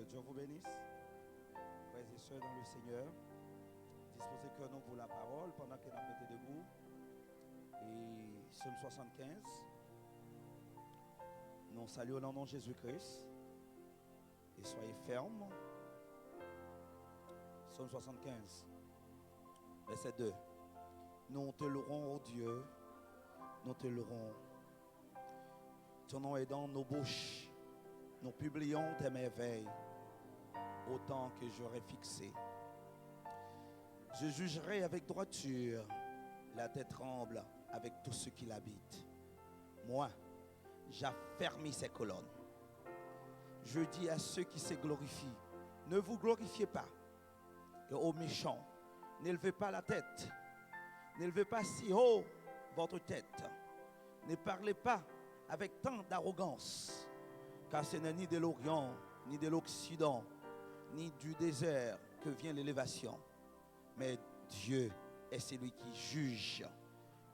Dieu vous bénisse, frères et sœurs dans le Seigneur. Disposez que nous pour la parole pendant que nous mettons debout. Et Psaume 75, nous saluons le nom de Jésus-Christ et soyez fermes. Psaume 75, verset 2. Nous te louerons, ô Dieu, nous te louerons. Ton nom est dans nos bouches. Nous publions tes merveilles autant que j'aurai fixé. Je jugerai avec droiture, la tête tremble avec tout ce qui l'habite. Moi, j'affermis ses colonnes. Je dis à ceux qui se glorifient, ne vous glorifiez pas. Et aux méchants, n'élevez pas la tête. N'élevez pas si haut votre tête. Ne parlez pas avec tant d'arrogance. Car ce n'est ni de l'Orient, ni de l'Occident, ni du désert que vient l'élévation. Mais Dieu est celui qui juge.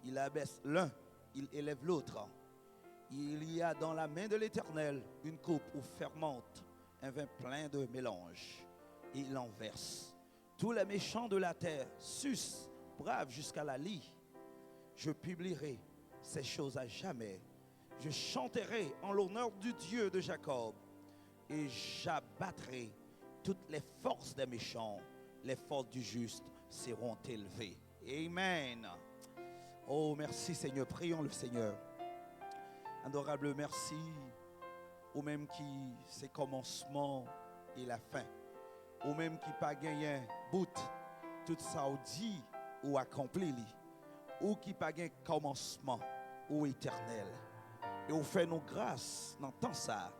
Il abaisse l'un, il élève l'autre. Il y a dans la main de l'Éternel une coupe où fermente un vin plein de mélange. Et il en verse. Tous les méchants de la terre sucent, bravent jusqu'à la lie. Je publierai ces choses à jamais. Je chanterai en l'honneur du Dieu de Jacob et j'abattrai toutes les forces des méchants. Les forces du juste seront élevées. Amen. Oh, merci Seigneur. Prions le Seigneur. Adorable merci au même qui c'est commencement et la fin. Au même qui pas gagné bout tout ça ou dit ou accompli ou qui pas gagné commencement ou éternel. Et on fait nos grâces dans temps ça.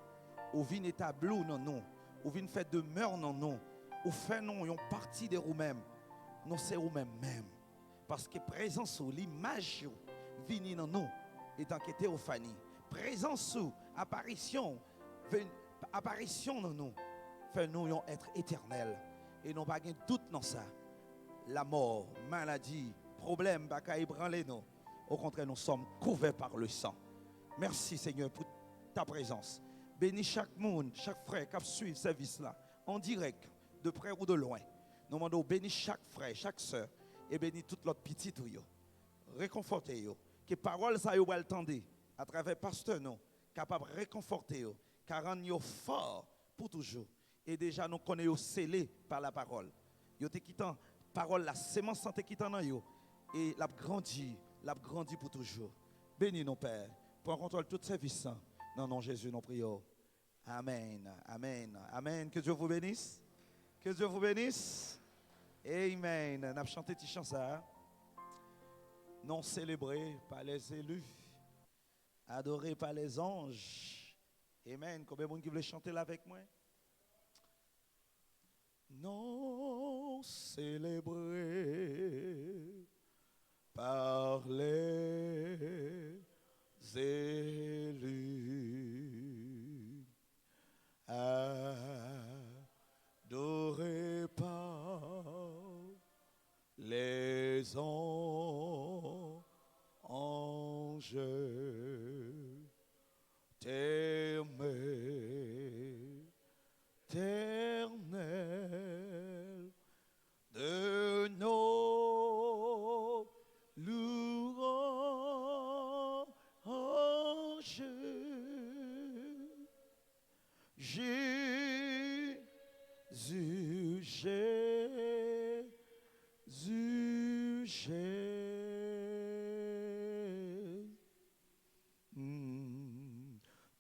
On vient établir dans nous. On vient faire demeure dans nous. On fait nous une partie de nous-mêmes. Nous c'est nous-mêmes même. Parce que présence ou l'image vient dans nous étant que théophanie. Présence ou apparition dans nous fait nous être éternel. Et nous pas de doute dans ça. La mort, maladie, problème, pas qu'à ébranler nous. Au contraire, nous sommes couverts par le sang. Merci Seigneur pour ta présence. Bénis chaque monde, chaque frère qui suit le service là, en direct, de près ou de loin. Nous demandons bénis chaque frère, chaque soeur, et bénis toute l'autre petite. Réconfortez-vous. Que parole ça vous entendre à travers pasteur nous, capable de réconforter vous, car rendre fort pour toujours. Et déjà nous connaissons scellés par la parole. Vous te quittant parole la sémence santé quittant dans vous et l'a grandi pour toujours. Bénis nos pères. Prends contrôle de tout service. Non, non, Jésus, nous prions. Amen, amen, amen. Que Dieu vous bénisse. Que Dieu vous bénisse. Amen. On a chanté cette chanson. Non célébré par les élus. Adoré par les anges. Amen. Combien de monde qui veut chanter là avec moi? Non célébré par les élus, adoré par les anges, t'aimer, éternel de nos louanges. Jésus,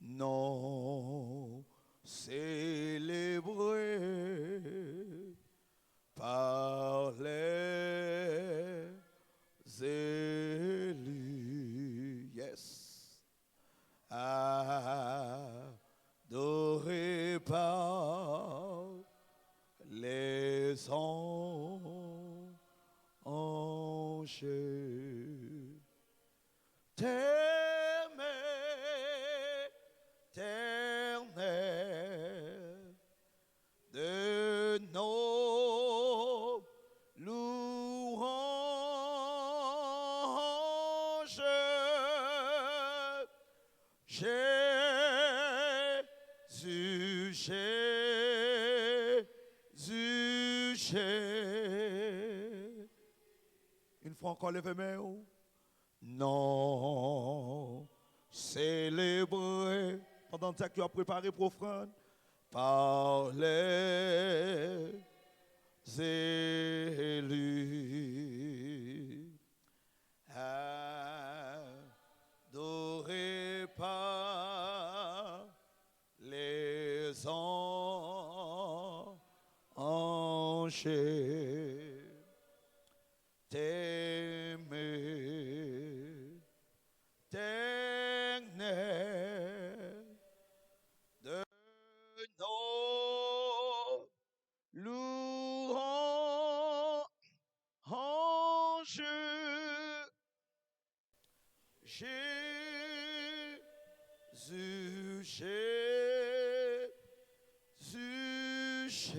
non célébré par les élus. Yes. Adoré par les anges. T'aimer, éternel de nos louanges. Jésus, Jésus. Une fois encore, levez-moi. Non, célébrer pendant que tu as préparé pour offrande par les élus. Adoré par les anges, t'aimer, t'aimer de nos louanges. Jésus, Jésus, Jésus.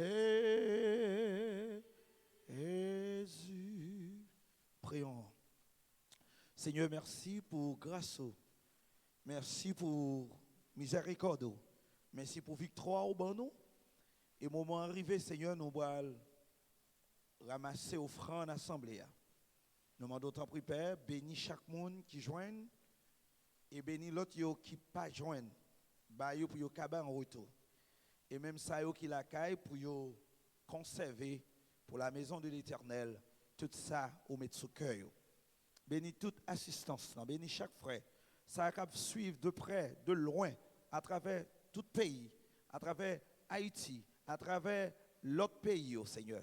Prions. Seigneur, merci pour grâce. Merci pour miséricorde. Merci pour victoire au bon nous. Et moment arrivé, Seigneur, nous allons ramasser offrande en assemblée. Nous demandons ton Père, bénis chaque monde qui joigne et bénis l'autre qui ne pas joindre. Pour yo caban en retour. Et même ça qui la caille pour yo conserver pour la maison de l'Éternel tout ça au mettre sous cœur. Bénis toute assistance, bénis chaque frère. Ça va suivre de près, de loin, à travers tout pays, à travers Haïti, à travers l'autre pays, Seigneur.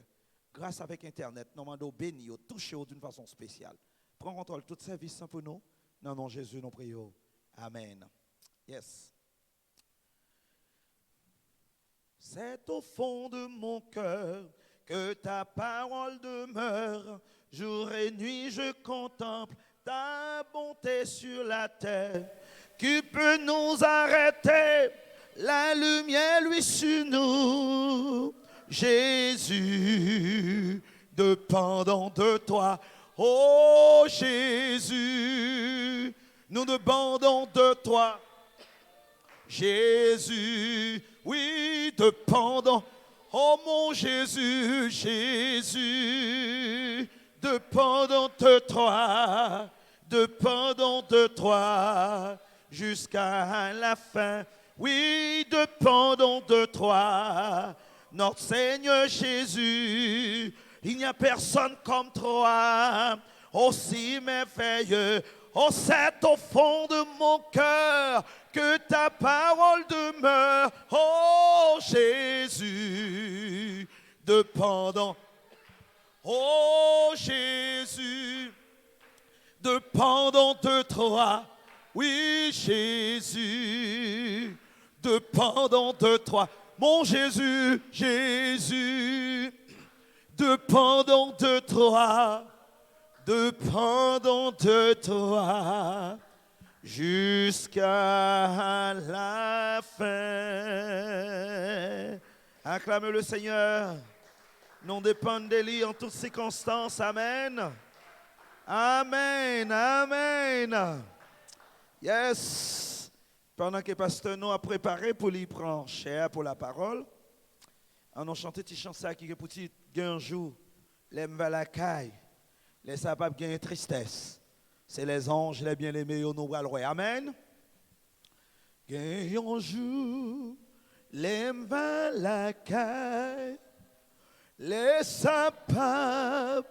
Grâce avec Internet, nous demandons bénis, toucher d'une façon spéciale. Prends contrôle de tout service pour nous. Non, non, Jésus, nous prions. Amen. Yes. C'est au fond de mon cœur que ta parole demeure. Jour et nuit, je contemple ta bonté sur la terre. Qui peut nous arrêter? La lumière, lui, sur nous. Jésus, dépendons de toi. Oh Jésus, nous dépendons de toi. Jésus, oui, dépendons. Oh mon Jésus, Jésus, dépendons de toi. Dépendons de toi jusqu'à la fin. Oui, dépendons de toi. Notre Seigneur Jésus, il n'y a personne comme toi, aussi merveilleux. Oh, c'est au fond de mon cœur que ta parole demeure. Oh, Jésus, dépendant. Oh, Jésus, dépendant de toi. Oui, Jésus, dépendant de toi. Mon Jésus, Jésus, dépendons de toi, dépendons de toi, jusqu'à la fin. Acclame le Seigneur, nous dépendons de lui en toutes circonstances. Amen. Amen, amen. Yes. Pendant que le pasteur nous a préparé pour lui prendre chair pour la parole, on a chanté des chansons qui pour dire un jour, les va la caille, les sapables gagnent tristesse. C'est les anges, les bien-aimés, nous allons. Amen. Gagne un jour, les va la caille, les sapables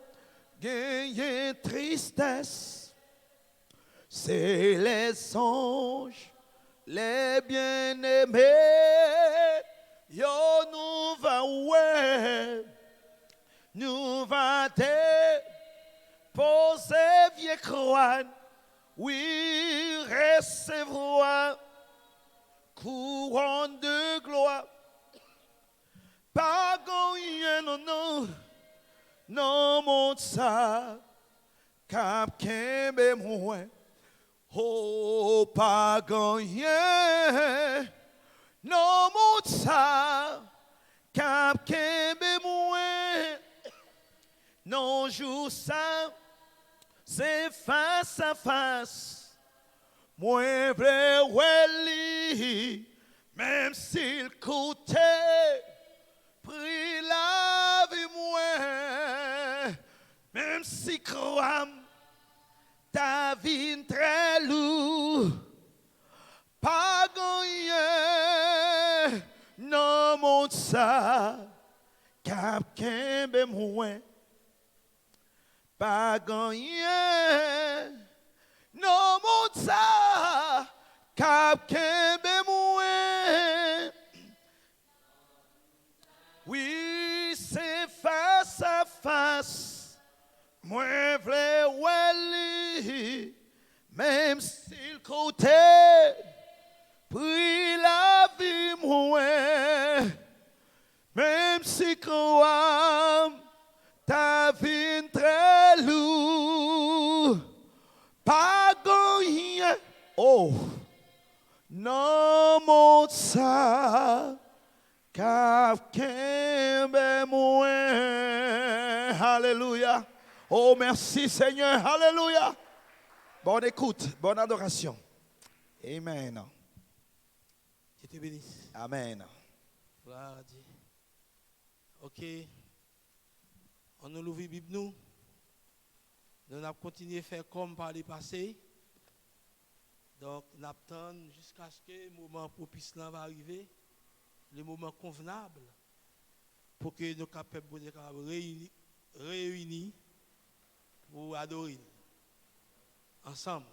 gagnent tristesse. C'est les anges. Les bien-aimés, yo nous va ouais, nous va déposer vieux croix, oui recevoir couronne de gloire. Pas gagner non non, non mon ça, cap kembe moins. Oh, pas gagné, non, mon ça, cap kembe moins, non, joue ça, c'est face à face, moi, vrai, ouais, même s'il coûtait, pris la vie, moi, même si crois, ta vie très lourd, pas gagné, non mon ça, cap kembe moins, pas gagné, non mon ça, cap kembe moins. Oui, c'est face à face. Moi, v'lais ouali, même si le côté, puis la vie, moi, même si quoi, ta vie très lourd, pas gagné. Oh, non, mon ça. Alléluia. Oh, merci Seigneur. Alléluia. Bonne écoute, bonne adoration. Amen. Que te bénisse. Amen. Gloire à Dieu. Ok. On nous l'ouvre Bible nous. Nous allons continuer à faire comme par le passé. Donc, nous attendons jusqu'à ce que le moment propice va arriver. Le moment convenable pour que nous capables de réunir pour adorer ensemble.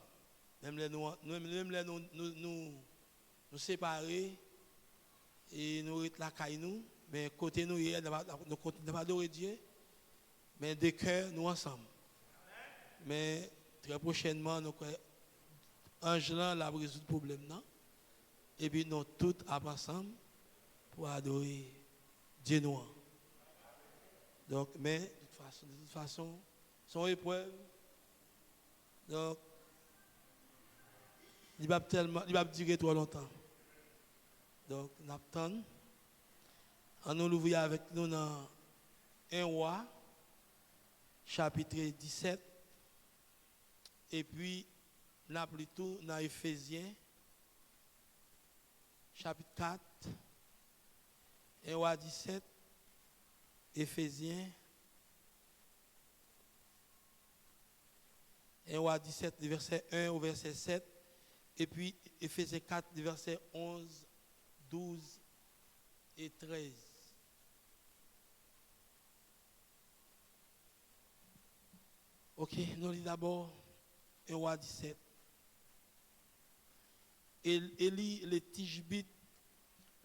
Même les nous séparer et nous être la caille nous, mais côté nous, nous continuons à adorer Dieu, mais de cœur nous ensemble. Mais très prochainement, nous Angelan la résoudre le problème non? Et puis nous tous ensemble pour adorer Dieu noir. Donc, mais de toute façon, son épreuve, donc, il va durer trop longtemps. Donc, nous attendons. On nous l'ouvre avec nous dans 1 roi, chapitre 17, et puis, nous avons plutôt dans Éphésiens, chapitre 4. 1 roi 17, Éphésiens, 1 roi 17, verset 1 au verset 7, et puis Éphésiens 4, verset 11, 12 et 13. Ok, nous lisons d'abord 1 roi 17. Élie le Tishbite,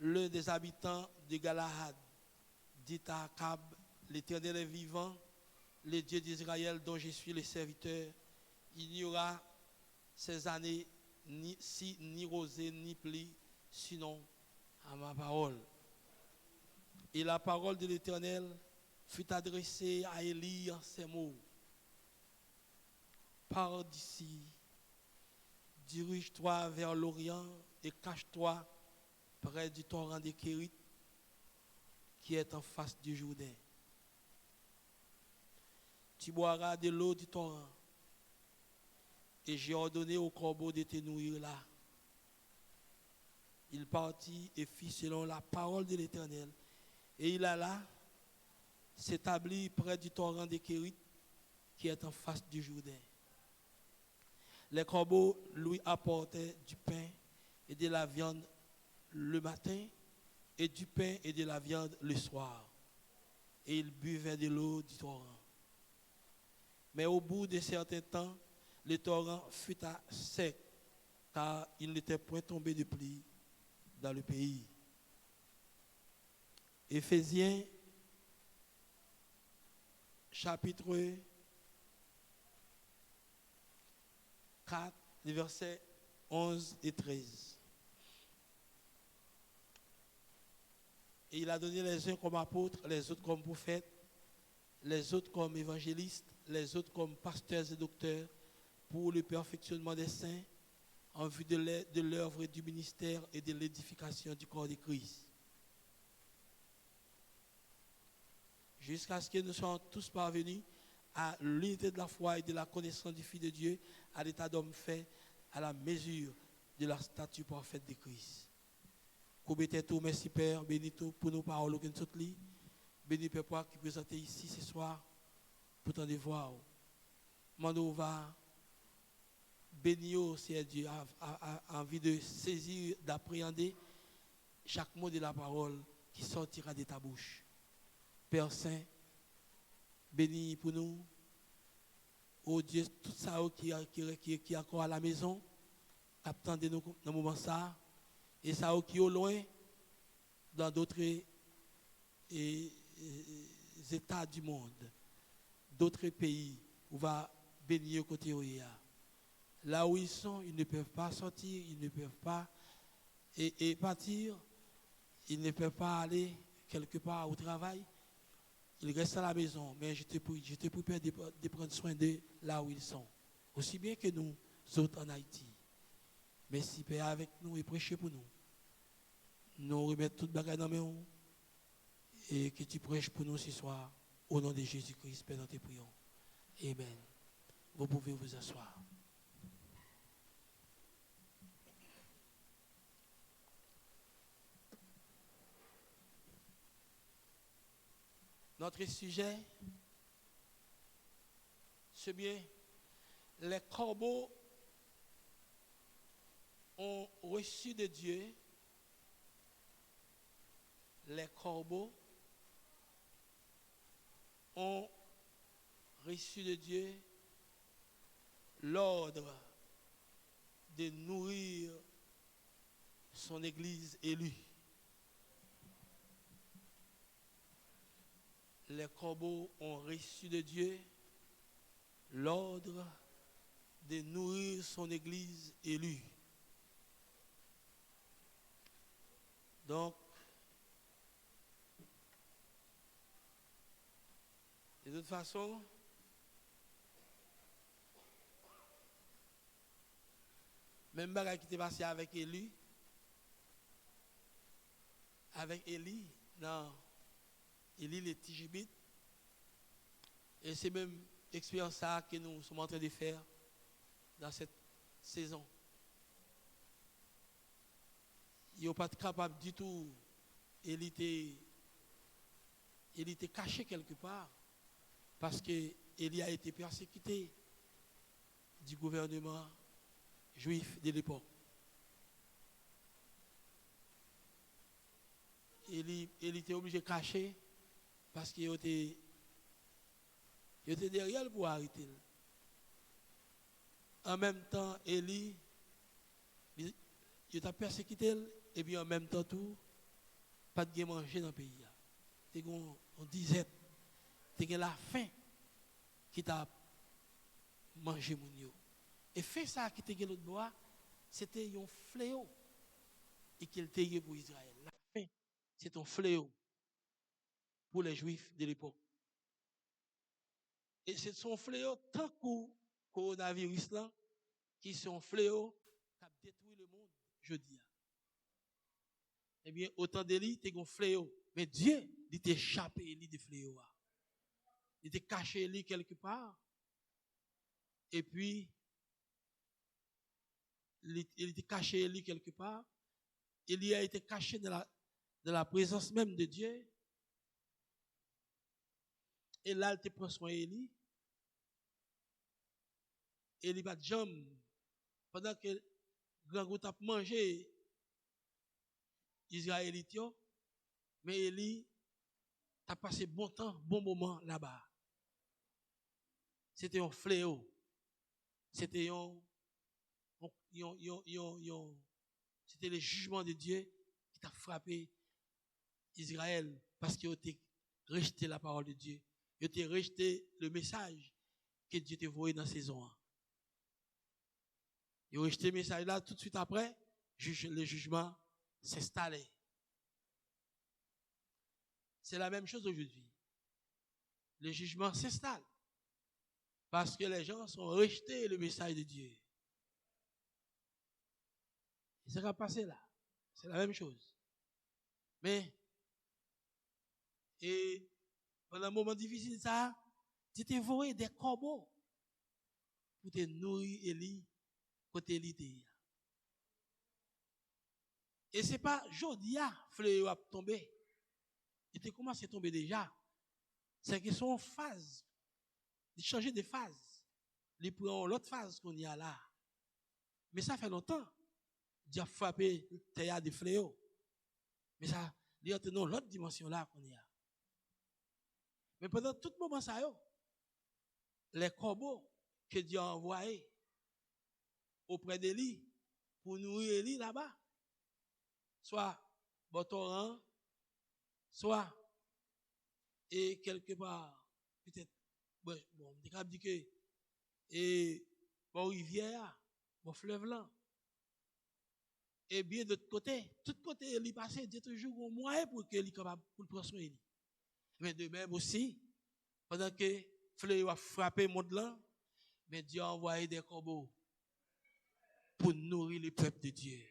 l'un des habitants de Galahad, dit à Akab, l'Éternel est vivant, le Dieu d'Israël dont je suis le serviteur, il n'y aura ces années ni rosée ni pluie, sinon à ma parole. Et la parole de l'Éternel fut adressée à Élie en ces mots. Pars d'ici, dirige-toi vers l'Orient et cache-toi près du torrent de Kérit qui est en face du Jourdain. Tu boiras de l'eau du torrent et j'ai ordonné au corbeau de te nourrir là. Il partit et fit selon la parole de l'Éternel et il alla s'établir près du torrent de Kérit qui est en face du Jourdain. Les corbeaux lui apportaient du pain et de la viande le matin et du pain et de la viande le soir. Et il buvait de l'eau du torrent. Mais au bout de certain temps, le torrent fut à sec, car il n'était point tombé de pluie dans le pays. Éphésiens, chapitre 4, les versets 11 et 13. Et il a donné les uns comme apôtres, les autres comme prophètes, les autres comme évangélistes, les autres comme pasteurs et docteurs, pour le perfectionnement des saints, en vue de l'œuvre du ministère et de l'édification du corps de Christ. Jusqu'à ce que nous soyons tous parvenus à l'unité de la foi et de la connaissance du Fils de Dieu, à l'état d'homme fait, à la mesure de la stature parfaite de Christ. Coubez tout, merci Père, bénis tout pour nos paroles que nous sommes. Bénis Père qui présente ici ce soir pour t'en devoir. Mando va bénir, Seigneur Dieu, envie de saisir, d'appréhender chaque mot de la parole qui sortira de ta bouche. Père Saint, bénis pour nous. Oh Dieu, tout ça qui est encore à la maison, attendez-nous dans le moment ça, et ça qui est au loin, dans d'autres États du monde, d'autres pays, où va bénir côté OEA. Là où ils sont, ils ne peuvent pas sortir, ils ne peuvent pas et partir, ils ne peuvent pas aller quelque part au travail. Ils restent à la maison, mais je te prie Père, de prendre soin de là où ils sont. Aussi bien que nous autres en Haïti. Merci Père avec nous et prêchez pour nous. Nous remettons toute bagarre dans mes mains et que tu prêches pour nous ce soir. Au nom de Jésus-Christ, Père, nous te prions. Amen. Vous pouvez vous asseoir. Notre sujet, c'est bien, les corbeaux ont reçu de Dieu, les corbeaux ont reçu de Dieu l'ordre de nourrir son Église élue. Les corbeaux ont reçu de Dieu l'ordre de nourrir son Église élue. Donc, de toute façon, même bagarre qui t'est passé avec Élie, non. Élie les Tijibite. Et c'est même l'expérience que nous sommes en train de faire dans cette saison. Il n'est pas capable du tout. Élie était caché quelque part parce qu'Élie a été persécuté du gouvernement juif de l'époque. Élie était obligé de cacher parce qu'il était derrière pour arrêter. En même temps, Élie, il a persécuté et puis en même temps tout, pas de manger dans le pays. On disait, c'est la faim qui t'a mangé mon yo. Et fait ça qui t'a l'autre bois, c'était un fléau et qu'il t'a pour Israël. La faim, c'est un fléau pour les Juifs de l'époque. Et c'est son fléau tant que coronavirus là, qui sont fléaux qui a détruit le monde, je dis. Eh bien, autant d'Élie, t'es un fléau. Mais Dieu, il t'a échappé Élie de fléau. Il t'a caché Élie quelque part. Et puis, il t'a caché Élie quelque part. Élie a été caché dans la présence même de Dieu. Et là, il te prend soin Élie. Élie va de jambe. Pendant que grand groupe a mangé Israélite, mais Élie a passé bon temps, bon moment là-bas. C'était un fléau. C'était c'était le jugement de Dieu qui t'a frappé Israël parce qu'il a rejeté la parole de Dieu. Il a rejeté le message que Dieu t'a envoyé dans la saison 1. Il a rejeté le message là, tout de suite après, le jugement s'installait. C'est la même chose aujourd'hui. Le jugement s'installe. Parce que les gens ont rejeté le message de Dieu. Et ça va passer là. C'est la même chose. Mais, et pendant un moment difficile, ça, tu t'es envoyé des corbeaux pour te nourrir Élie, côté Élie. Et ce n'est pas Jodia, fléau a tombé. Il te commence à tomber déjà. C'est qu'ils sont en phase. Ils changent de phase. il prend l'autre phase qu'on y a là. Mais ça fait longtemps. Dieu a frappé terre des fléaux. Mais ça, il y a l'autre dimension là qu'on y a. Mais pendant tout moment ça, les corbeaux que Dieu a envoyés auprès de lui pour nourrir lui là-bas, soit Botoran, soit et quelque part, peut-être, bon, on dit que, et bon rivière, bon fleuve là, et bien de tout côté, il passe, Dieu toujours un moyen pour qu'il soit capable pour prendre soin de lui. Mais de même aussi, pendant que fleuve a frappé le monde là, mais Dieu a envoyé des corbeaux pour nourrir le peuple de Dieu.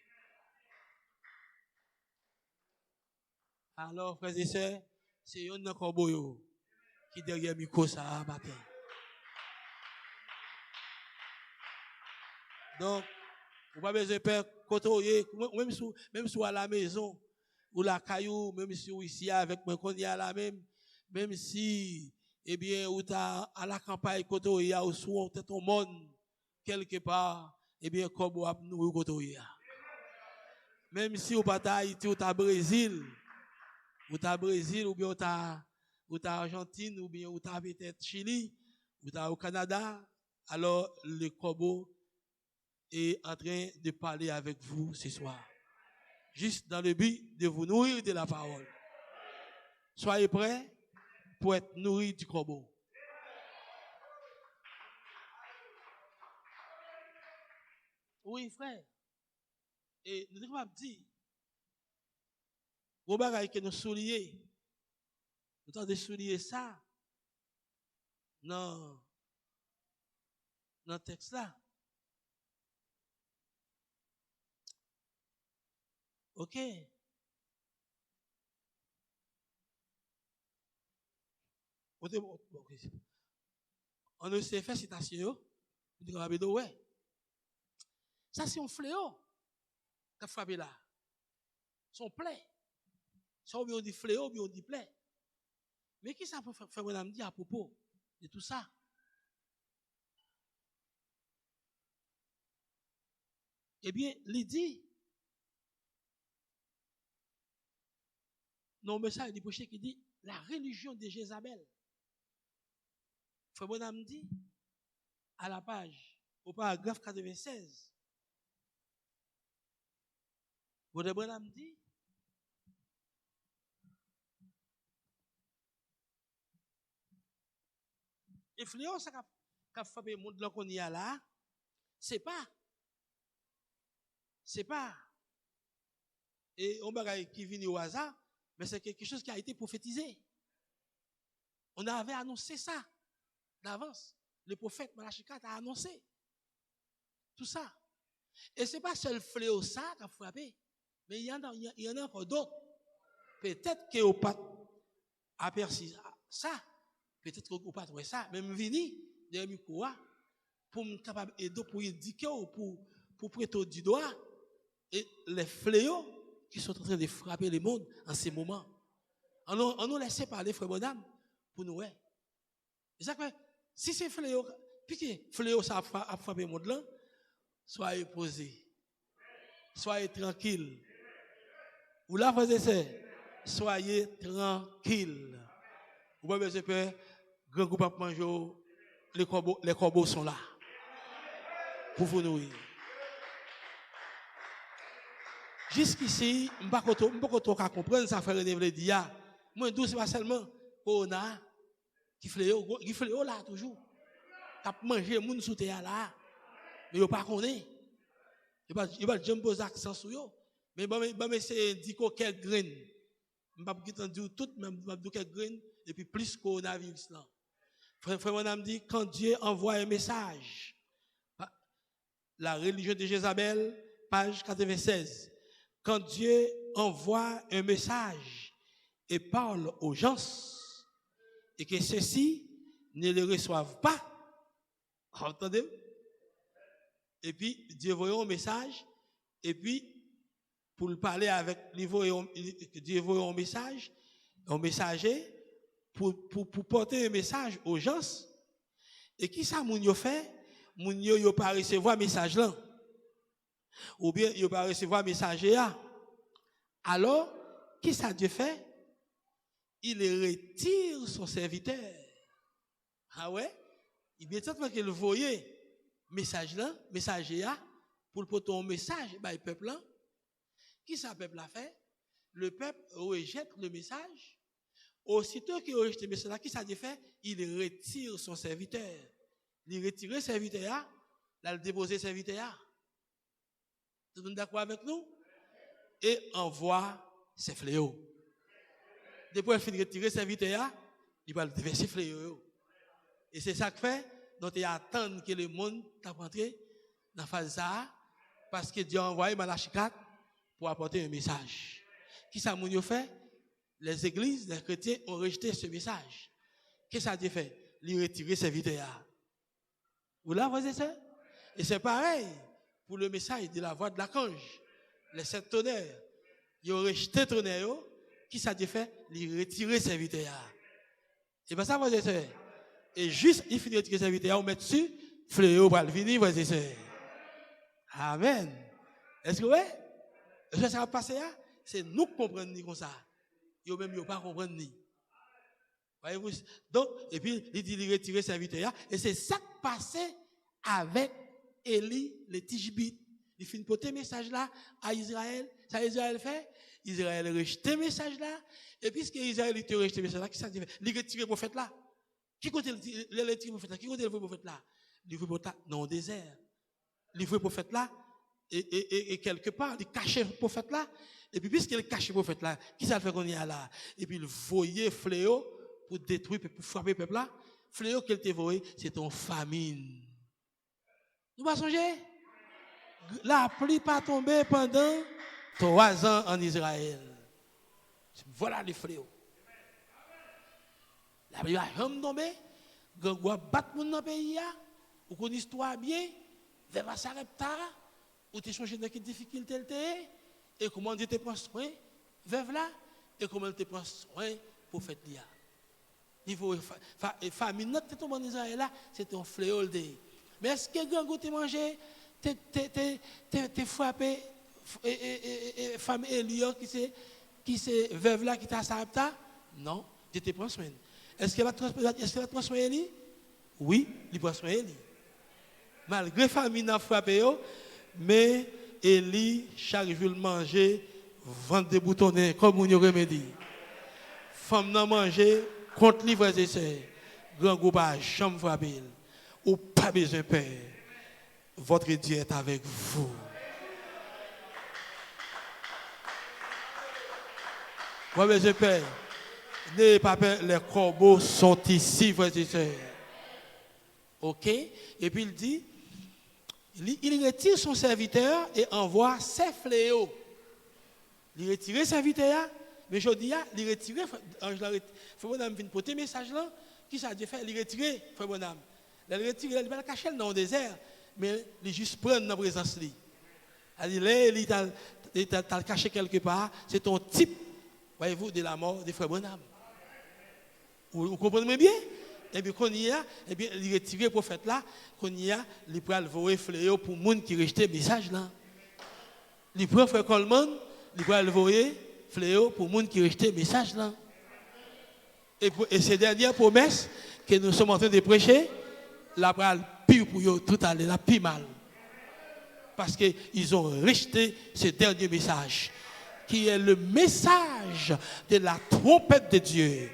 Alors, frères et sœurs, c'est un corbeau qui derrière micro ça matin. Donc, vous n'avez pas besoin de peur côtoyer, même si à la maison, ou la caillou, même si ici avec moi qu'on y a la même si, eh bien, ou t'as à la campagne côtoyer, ou soit ton monde, quelque part, eh bien, comme vous nous côtoyer. Même si ou pas Haïti, ou t'as Brésil, ou bien ou t'as Argentine, ou bien ou t'as peut-être Chili, ou t'as au Canada, alors le corbeau est en train de parler avec vous ce soir. Juste dans le but de vous nourrir de la parole. Soyez prêts pour être nourris du corbeau. Oui, frère. Et nous devons dire, vos bagages que nous soulignons, nous devons souligner ça dans le texte là. OK. On ne sait faire citation, on dit ouais. Ça c'est un fléau qui a frappé là. Son plaie. Ça on dit fléau, on dit plaie. Mais qui ça peut faire me dire à propos de tout ça? Eh bien, il dit, non, mais ça, il dit, qui dit, la religion de Jézabel. Frère Bonham dit, à la page, au paragraphe 96, Frère Bonham dit, et fléau, ça qu'a frappé le monde qu'on y a là, c'est pas, et on va qui vient au hasard, mais c'est quelque chose qui a été prophétisé. On avait annoncé ça d'avance. Le prophète Malachika a annoncé tout ça. Et ce n'est pas seul fléau ça qui a frappé, mais il y en a encore d'autres. Peut-être que vous pas aperçu ça, peut-être que vous pas trouvé ça, même vini de micro pour me capable aider pour indiquer pour prêter du doigt et les fléaux qui sont en train de frapper le monde en ces moments. On nous laisse parler, frère Bonham, pour nous. C'est ça que si c'est fléau, puis fléau ça a frappé le monde là, soyez posés, soyez tranquilles. Vous la faisiez, soyez tranquilles. Vous n'avez pas besoin de peur, grand groupe à manger, les corbeaux sont là pour vous nourrir. Jusqu'ici, je ne peux pas comprendre ça, frère René veut dire. Moi, tout c'est pas seulement Corona qui fléau là toujours. Qui a mangé moun sous terre là. Mais yo pas connaît. Il va jamais poser accent sur yo. Mais bon c'est dit quelle graine. Je pas dire tout même dire quelle graine et puis plus coronavirus là. Frère mon âme dit quand Dieu envoie un message. La religion de Jézabel, page 96. Quand Dieu envoie un message et parle aux gens et que ceux-ci ne le reçoivent pas, entendez? Et puis Dieu voit un message et puis pour le parler avec Dieu voit un message, un messager pour porter un message aux gens et qui ça moun yo fait moun yo pas recevoir message là. Ou bien yo pas recevoir message là. Alors, qu'est-ce que Dieu fait? Il retire son serviteur. Ah ouais? Il bien tant qu'il voyait message là, messager là pour porter un message bah le peuple là. Qui ça peuple a fait? Le peuple rejette le message. Aussitôt qu'il rejette le message là, qui ça fait? Il retire son serviteur. Il retire le serviteur là, il dépose le serviteur là. Tout le monde d'accord avec nous? Et envoie ses fléaux. Depuis qu'il retire le serviteur là, il va le déverser fléaux. Et c'est ça que fait, donc il attend que le monde t'a rentré dans la phase ça, parce que Dieu a envoyé Malachie 4 pour apporter un message. Qui ça moun yo fait? Les églises, les chrétiens ont rejeté ce message. Qu'est-ce que ça a fait? Ils ont retiré serviteur. Vous là, voyez ça? Et c'est pareil pour le message de la voix de l'archange. Les 7 tonnerres. Ils ont rejeté tonnerre. Qui ça a fait? Ils ont retiré serviteur. Et bien ça, voyez ça? Et juste, il finit de retirer serviteur, on met dessus, fléau va le venir, voyez ça? Amen. Est-ce que ouais? Est-ce que ça va passer là? C'est nous qui comprenons comme ça. Yo même yo pas comprendre ni. Voyez-vous? Donc et puis il dit il retirer serviteur et c'est ça qui passait avec Élie le Tishbite. Il finit porter message là à Israël. Ça Israël fait? Israël rejeté message là et puisque Israël il rejeté message là, qui ça fait? Il retire prophète là. Qui compte le retire prophète là? Qui compte le prophète là? Il veut prophète dans le désert. Il veut prophète là et quelque part il cache le prophète là. Et puis, puisqu'il cache le prophète là, qui ça fait qu'on y a là? Et puis, il voyait fléau pour détruire, pour frapper le peuple là. Fléau qu'il te voyait, c'est ton famine. Vous pas songer? La pluie pas tombée pendant 3 ans en Israël. Voilà les fléaux. La pluie va jamais tomber. Gangou va battre mon dans le pays. Ou qu'on histoire bien. Vers la Sarepta. Ou tu changes dans quelle difficulté elle t'est. Et comment Dieu te prend soin, veuve là, et comment il te prend soin pour faire l'IA. Niveau famille, notre tombe en Israël là, c'est un fléau. Mais est-ce que Gangou te mangé, te frappé, femme Eliot qui c'est veuve là qui t'a sarapta? Non, Dieu te prend soin. Est-ce qu'elle va prendre soin Eli? Oui, il prend soin Eli. Malgré famille n'a frappé, mais Élie, chaque jour, manger, vendre des boutonnets, comme on y aurait dit. Femme n'a mangé, contre les frères et sœurs. Grand groupe à chambre frappée. Ou pas besoin de peur. Votre Dieu est avec vous. Pas besoin de peur. N'ayez pas peur, les corbeaux sont ici, frères et sœurs. Ok? Et puis il dit, il retire son serviteur et envoie ses fléaux. Il retire le serviteur, mais je dis, il retire, frère Bonhomme vient porter message là, qui ça a fait? Il retire, frère Bonhomme. Il retire, il va le cacher dans le désert, mais il juste prendre dans la présence. Il t'a caché quelque part, c'est ton type, voyez-vous, de la mort de frère Bonhomme. Vous comprenez bien? Et puis, quand il y a, il retire le prophète là, quand il y a, il prend le voyer fléau pour les gens qui rejettent le message là. Il prend frère Coleman, il prend le voyer fléau pour les gens qui rejettent le message là. Et ces dernières promesses que nous sommes en train de prêcher, la pral pire pour eux, tout à l'heure, la pire mal. Parce qu'ils ont rejeté ce dernier message, qui est le message de la trompette de Dieu.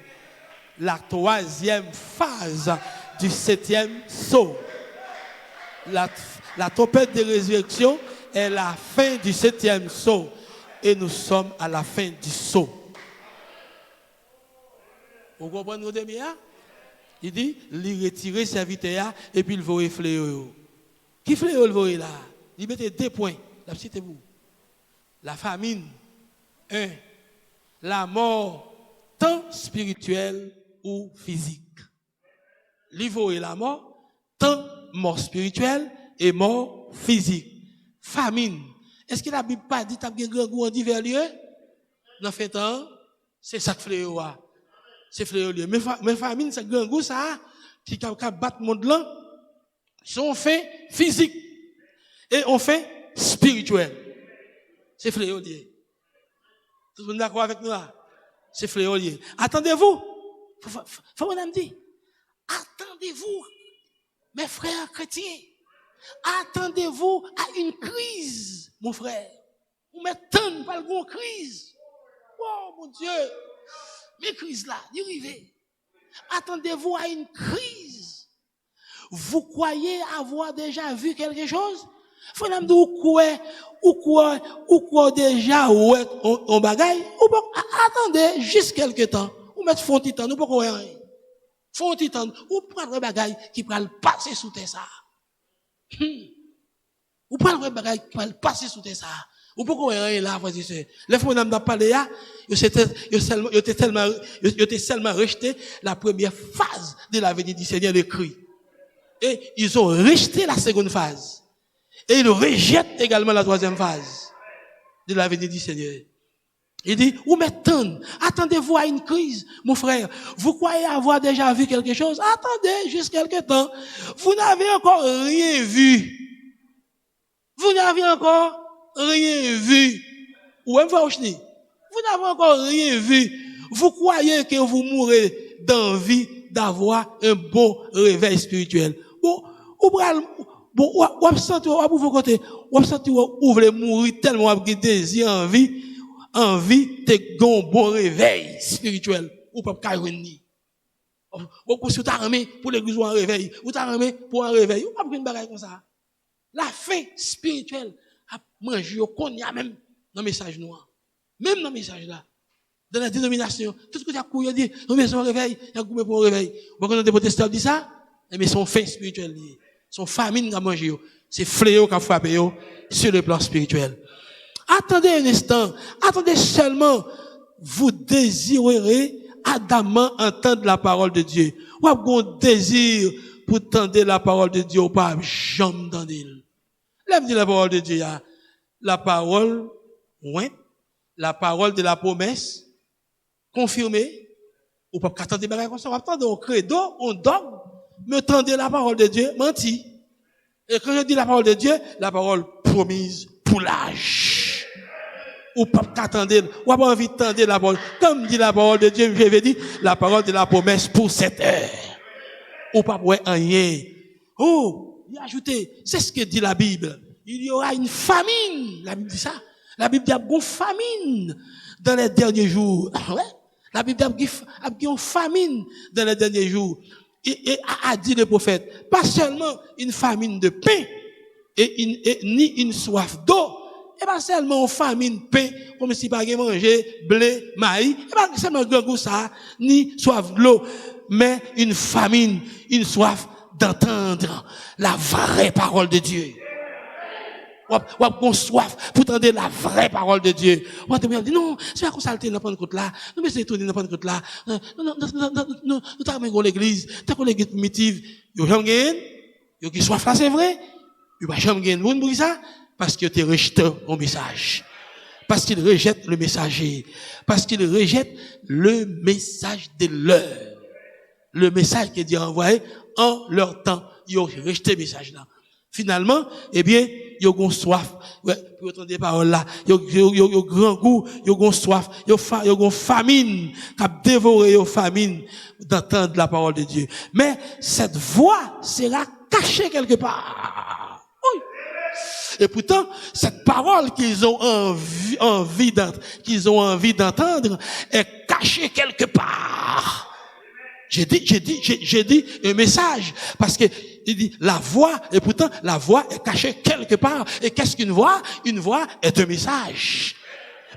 La 3e phase du 7e sceau. La trompette de résurrection est la fin du 7e sceau. Et nous sommes à la fin du sceau. Vous comprenez nos demi? Il dit, il retire serviteur et puis il voit fléau. Qui fléau le voit là? Il mettait 2 points. La petite vous. La famine, 1. La mort, tant spirituelle ou physique. L'ivre et la mort, tant mort spirituelle et mort physique. Famine. Est-ce que la Bible pas dit qu'il y a un grand goût en divers lieux? Dans fait temps, c'est ça que fléau. C'est fléau lieu. Mais famine, c'est un grand goût ça, qui a battre le monde là, Son fin physique et on fait spirituel. C'est fléau lié. Tout le monde d'accord avec nous là? C'est fléau lié. Attendez-vous. Faut me dire. Attendez-vous, mes frères chrétiens. Attendez-vous à une crise, mon frère. Vous mettez pas une crise. Oh mon Dieu. Mes crises là, y arrivez. Attendez-vous à une crise. Vous croyez avoir déjà vu quelque chose? Faut nous dire ou quoi déjà ouais on bagaille ou attendez juste quelque temps. Ou mettre fond temps, nous pas rien. Fond temps ou prendre un bagaille qui va passer sous tes ça. Ou prendre un bagaille qui va passer sous tes ça. Ou pourquoi rien là, frère et sœur. Les frères n'a pas là, ils étaient seulement rejeté la première phase de la venue du Seigneur de Christ. Et ils ont rejeté la seconde phase. Et ils rejettent également la troisième phase de la venue du Seigneur. Il dit, ou maintenant, attendez-vous à une crise, mon frère. Vous croyez avoir déjà vu quelque chose? Attendez juste quelque temps. Vous n'avez encore rien vu. Vous n'avez encore rien vu. Ou même vous n'avez encore rien vu. Vous croyez que vous mourrez d'envie d'avoir un bon réveil spirituel. Bon, vous sentez, vous voulez mourir tellement, vous avez désir, envie de un bon réveil spirituel. Ou pas carrément. Ou si vous avez pour l'église ou un réveil, ou avez pour un réveil, ou pas une bagaille comme ça. La fin spirituelle a mangé qu'on y a même dans le message noir. Même dans le message là. Dans la dénomination, tout ce que tu as couru, dit, on met son réveil, il y a coupé pour un réveil. Bon, quand des protestants disent ça, mais son fin spirituel lié. Son famine a mangé, c'est fléau qui a frappé sur le plan spirituel. Attendez un instant, attendez seulement, vous désirerez ardemment entendre la parole de Dieu. Ou avez un désir pour entendre la parole de Dieu ou pas, jamais dans l'île. Lève dit la parole de Dieu, la parole, ouais, la parole de la promesse, confirmée, ou pas attendre des bagages comme ça, on attend un credo, on dogme, me tendez la parole de Dieu, menti. Et quand je dis la parole de Dieu, la parole promise pour l'âge. Ou pas attendre, ou pas envie de tendre la parole. Comme dit la parole de Dieu, je vais dire, la parole de la promesse pour cette heure. Ou pas pour rien. Oh, il a ajouté, c'est ce que dit la Bible. Il y aura une famine. La Bible dit ça. La Bible dit qu'il y a une famine dans les derniers jours. Ouais. La Bible dit qu'il y a une famine dans les derniers jours. Et a dit le prophète, pas seulement une famine de pain, ni une soif d'eau, et pas seulement une famine de pain, comme si pas manger blé, maïs, et pas seulement grand goût ça, ni soif de l'eau, mais une famine, une soif d'entendre la vraie parole de Dieu. Ou a soif pour entendre la vraie parole de Dieu. Ou a dit, non, c'est pas qu'on s'alte dans Pentecôte là. Nous mettons tourner dans Pentecôte là. Nous t'avons l'église. T'as qu'on l'église primitive. Yo jamais gagné. Yo qui soif là, c'est vrai. Yo pas jamais gagné. Vous pour ça? Parce que tu rejeté au message. Parce qu'il rejette le messager. Parce qu'il rejette le message de l'heure. Le message que Dieu a envoyé en leur temps. Ils ont rejeté le message là. Finalement, eh bien, ils ont soif, ouais, pour entendre des paroles là. Ils ont grand goût, ils ont soif, ils ont famine, qui a dévoré ils famine d'entendre la parole de Dieu. Mais cette voix sera cachée quelque part. Oui. Et pourtant, cette parole qu'ils ont envie d'entendre est cachée quelque part. J'ai dit un message, parce que il dit la voix, et pourtant la voix est cachée quelque part. Et qu'est-ce qu'une voix? Une voix est un message.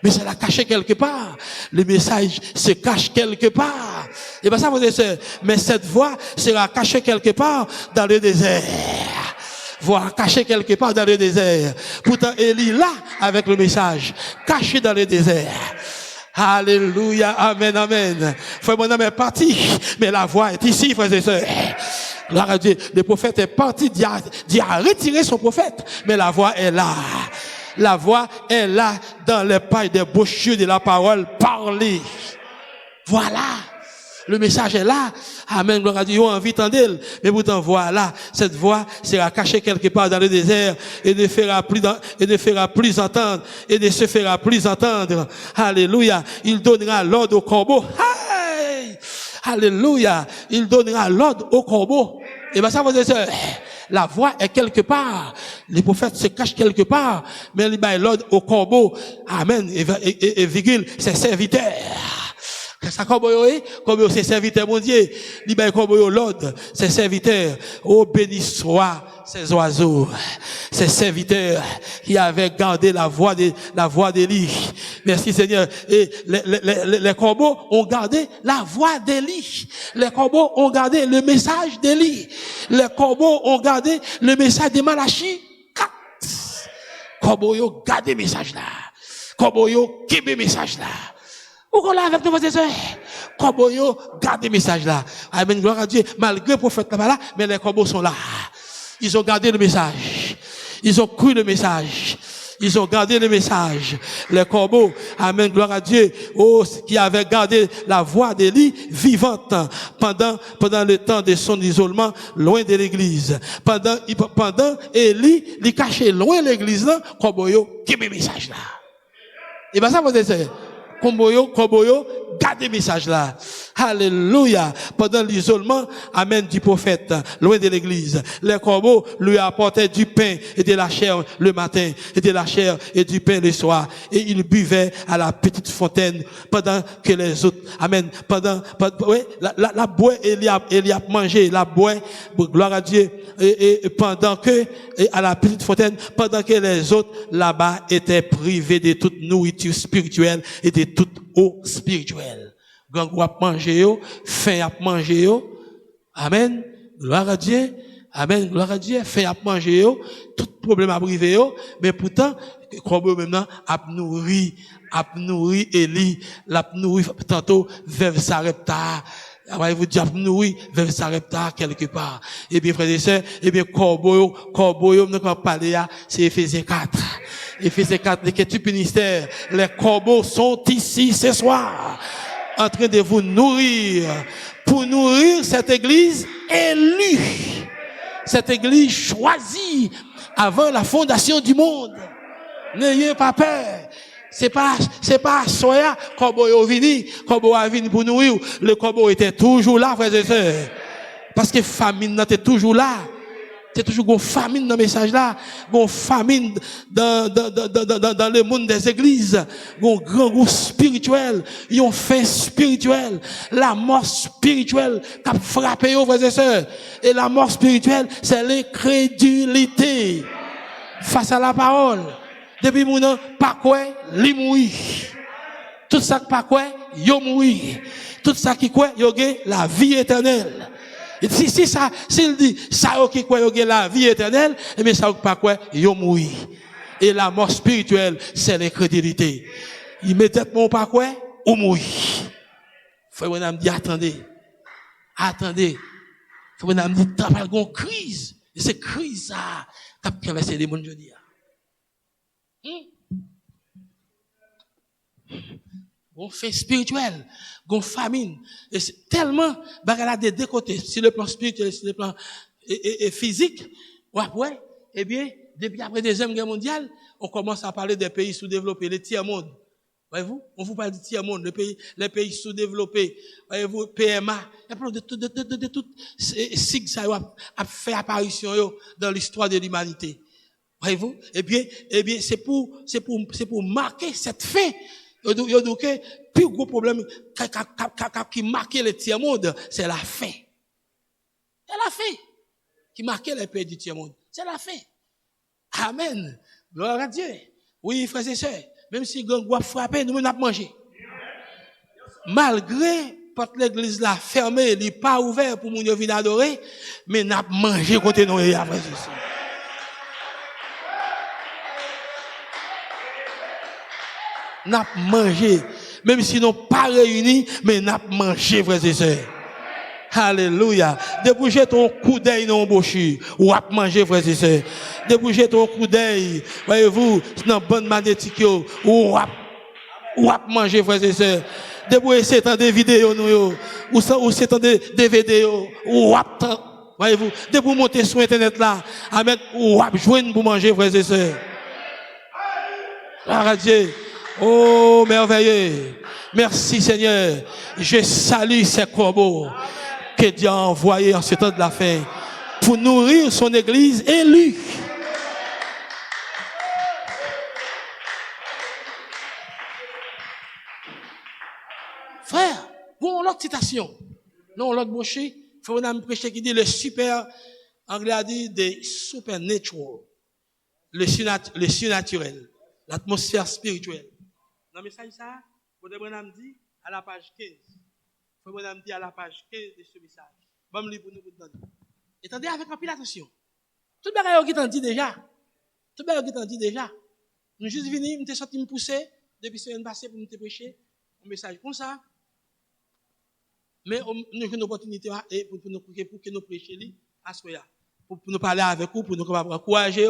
Mais c'est la caché quelque part. Le message se cache quelque part. Et bien ça, vous savez, mais cette voix sera cachée quelque part dans le désert. Voix cachée quelque part dans le désert. Pourtant, Élie là, avec le message, caché dans le désert. Alléluia, amen, amen. Frère, mon homme est parti, mais la voix est ici, frères et sœurs. Gloire à Dieu. Le prophète est parti, Dieu a retiré son prophète, mais la voix est là. La voix est là dans les pailles des bouchures de la parole parlée. Voilà. Le message est là. Amen. Gloire à Dieu. Ils ont envie d'entendre. Mais pourtant, voilà, cette voix sera cachée quelque part dans le désert et ne fera plus entendre et ne se fera plus entendre. Alléluia. Il donnera l'ordre au corbeau. Hey! Alléluia. Il donnera l'ordre au corbeau. Et bien ça, vous dites, la voix est quelque part. Les prophètes se cachent quelque part. Mais il donne l'ordre au corbeau. Amen. Et virgule, ses serviteurs. Ça, comme c'est serviteur, mon Dieu. Libère comme l'ordre, ses serviteurs. Oh, béni soit ces oiseaux, ces serviteurs qui avaient gardé la voix d'Élie. Merci Seigneur. Et les corbeaux ont gardé la voix d'Élie. Les corbeaux ont gardé le message d'Élie. Les corbeaux ont gardé le message de Malachie 4. Corbeaux ont gardé le message là. Corbeaux ont gardé le message là. Ou qu'on l'a avec nous, frères et sœurs. Corbeaux ont gardé le message là. Amen, gloire à Dieu. Malgré le prophète là, mais les corbeaux sont là. Ils ont gardé le message. Ils ont cru le message. Ils ont gardé le message. Les corbeaux, amen, gloire à Dieu, oh, qui avaient gardé la voix d'Élie vivante pendant le temps de son isolement loin de l'église. Pendant Élie, il cachait loin l'église là, corbeau, qui met le message là. Et bien ça, vous dites, Koboyo, gardez le message là. Alléluia. Pendant l'isolement, amen, du prophète, loin de l'église, les corbeaux lui apportaient du pain et de la chair le matin, et de la chair et du pain le soir. Et il buvait à la petite fontaine pendant que les autres, amen, la boue, il a mangé, la boue, gloire à Dieu, et pendant que, à la petite fontaine, pendant que les autres là-bas étaient privés de toute nourriture spirituelle et de toute eau spirituelle. Grand goût à manger, faim à manger, amen, gloire à Dieu, amen, gloire à Dieu, faim à manger, tout problème à priver, mais pourtant, comme maintenant, à nourrir Élie, l'a nourrir tantôt vers Sarepta. Vous dites, nourrir vers Sarepta quelque part. Et bien, frères et sœurs, et bien, corbeau, nous allons parler, c'est Éphésiens 4. Éphésiens 4, l'écriture ministère. Les corbeaux sont ici ce soir, en train de vous nourrir, pour nourrir cette église élue, cette église choisie avant la fondation du monde. N'ayez pas peur. C'est pas soya, corbeau vini pour nourrir. Le corbeau était toujours là, frères et sœurs. Parce que famine était toujours là. C'est toujours une famine dans le message là, une famine dans le monde des églises, un grand groupe spirituel, une faim spirituelle, la mort spirituelle qui a frappé aux frères et sœurs. Et la mort spirituelle, c'est l'incrédulité face à la parole. Depuis mon pas quoi, li mouri. Tout ça qui pas quoi, yo mouri. Tout ça qui quoi, yo gagné la vie éternelle. Et s'il dit ça qui quoi, yo gagné la vie éternelle, et bien ça qui pas quoi, yo mouri. Et la mort spirituelle, c'est l'incrédulité. Immédiatement pas quoi, ou mouri. Frère Branham dit attendez. Frère Branham dit t'as pas une crise. Et c'est crise ça qui a traversé les mondes aujourd'hui. Gon fait spirituel, gon famine, et c'est tellement bagarre des deux côtés, sur le plan spirituel, sur le plan et physique. Ou après, eh bien, depuis après la Deuxième Guerre mondiale, on commence à parler des pays sous-développés, les tiers-monde. Voyez-vous, on vous parle du tiers-monde, les pays sous-développés. Voyez-vous, PMA, il y a de tout signe ça a fait apparition dans l'histoire de l'humanité. Voyez-vous, eh bien, c'est pour marquer cette fin. Donc, plus gros problème qui marquait le tiers-monde, c'est la faim. C'est la faim qui marquait les pays du tiers-monde. C'est la faim. Amen. Gloire à Dieu. Oui, frères et sœurs, même si gang a frappé, nous n'avons pas mangé. Malgré porte l'église là fermée, il n'est pas ouvert pour nous venir adorer, mais nous avons mangé côté nous et après ceci. N'a mangé, même si nous pas réunis, mais n'a mangé, frères et sœurs. Alléluia. Débouchez ton coup d'œil dans embauchu, ou à manger, frères et sœurs. Débouchez ton coup d'œil, voyez-vous, dans bonne magnétique, ou à manger, frères et sœurs. Debout et c'est des vidéos, nous, ou c'est des DVD, ou wap, voyez-vous, debout monter sur Internet là, à mettre, ou wap, joindre pour manger, frères et sœurs. Ah, Dieu. Oh, merveilleux. Merci, Seigneur. Je salue ces corbeaux que Dieu a envoyés en ce temps de la fin pour nourrir son église élue. Frère, bon, l'autre citation. Non, l'autre boucher, il faut un prêcher qui dit le super, anglais a dit the supernatural, le surnaturel, l'atmosphère spirituelle. Dans le message, ça, vous devez dit à la page 15. Vous devez dire à la page 15 de ce message. Bon, je pour nous donner. Attendez avec un peu d'attention. Tout le bagage qui t'en dit déjà. Tout le bagage qui t'en dit déjà. Nous juste venus, nous sommes sortis me pousser depuis la semaine passée pour nous prêcher un message comme ça. Mais nous avons une opportunité pour que nous prêchions à ce moment-là. Pour nous parler avec vous, pour nous encourager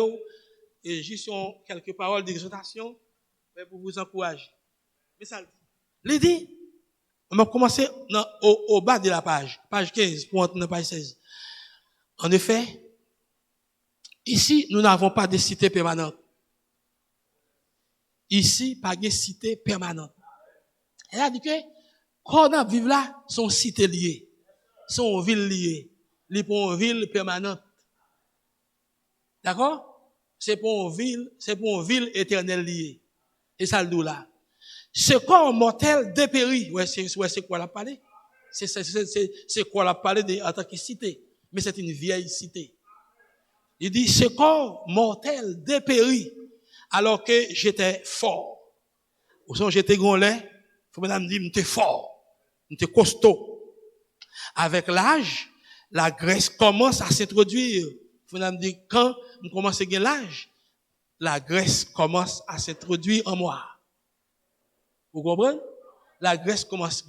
et juste quelques paroles d'exhortation pour vous encourager. Mais ça, l'idée, on va commencer au bas de la page 15 pour entrer dans la page 16. En effet, ici, nous n'avons pas de cité permanente. Ici, pas de cité permanente. Elle a dit que, quand on vit là, sont cités liées, sont villes liées, les pour une ville permanente. D'accord? C'est pour une ville éternelle liée. Et ça le dit là. Ce corps mortel dépérit. Ouais, c'est quoi la parler? C'est quoi la parler en tant que cité? Mais c'est une vieille cité. Il dit, ce corps mortel dépérit alors que j'étais fort. Ou sinon j'étais grondé, faut madame dire, j'étais fort. J'étais costaud. Avec l'âge, la graisse commence à s'introduire. Faut madame dire, quand on commence à gagner l'âge, la graisse commence à s'introduire en moi. Vous comprenez? La graisse commence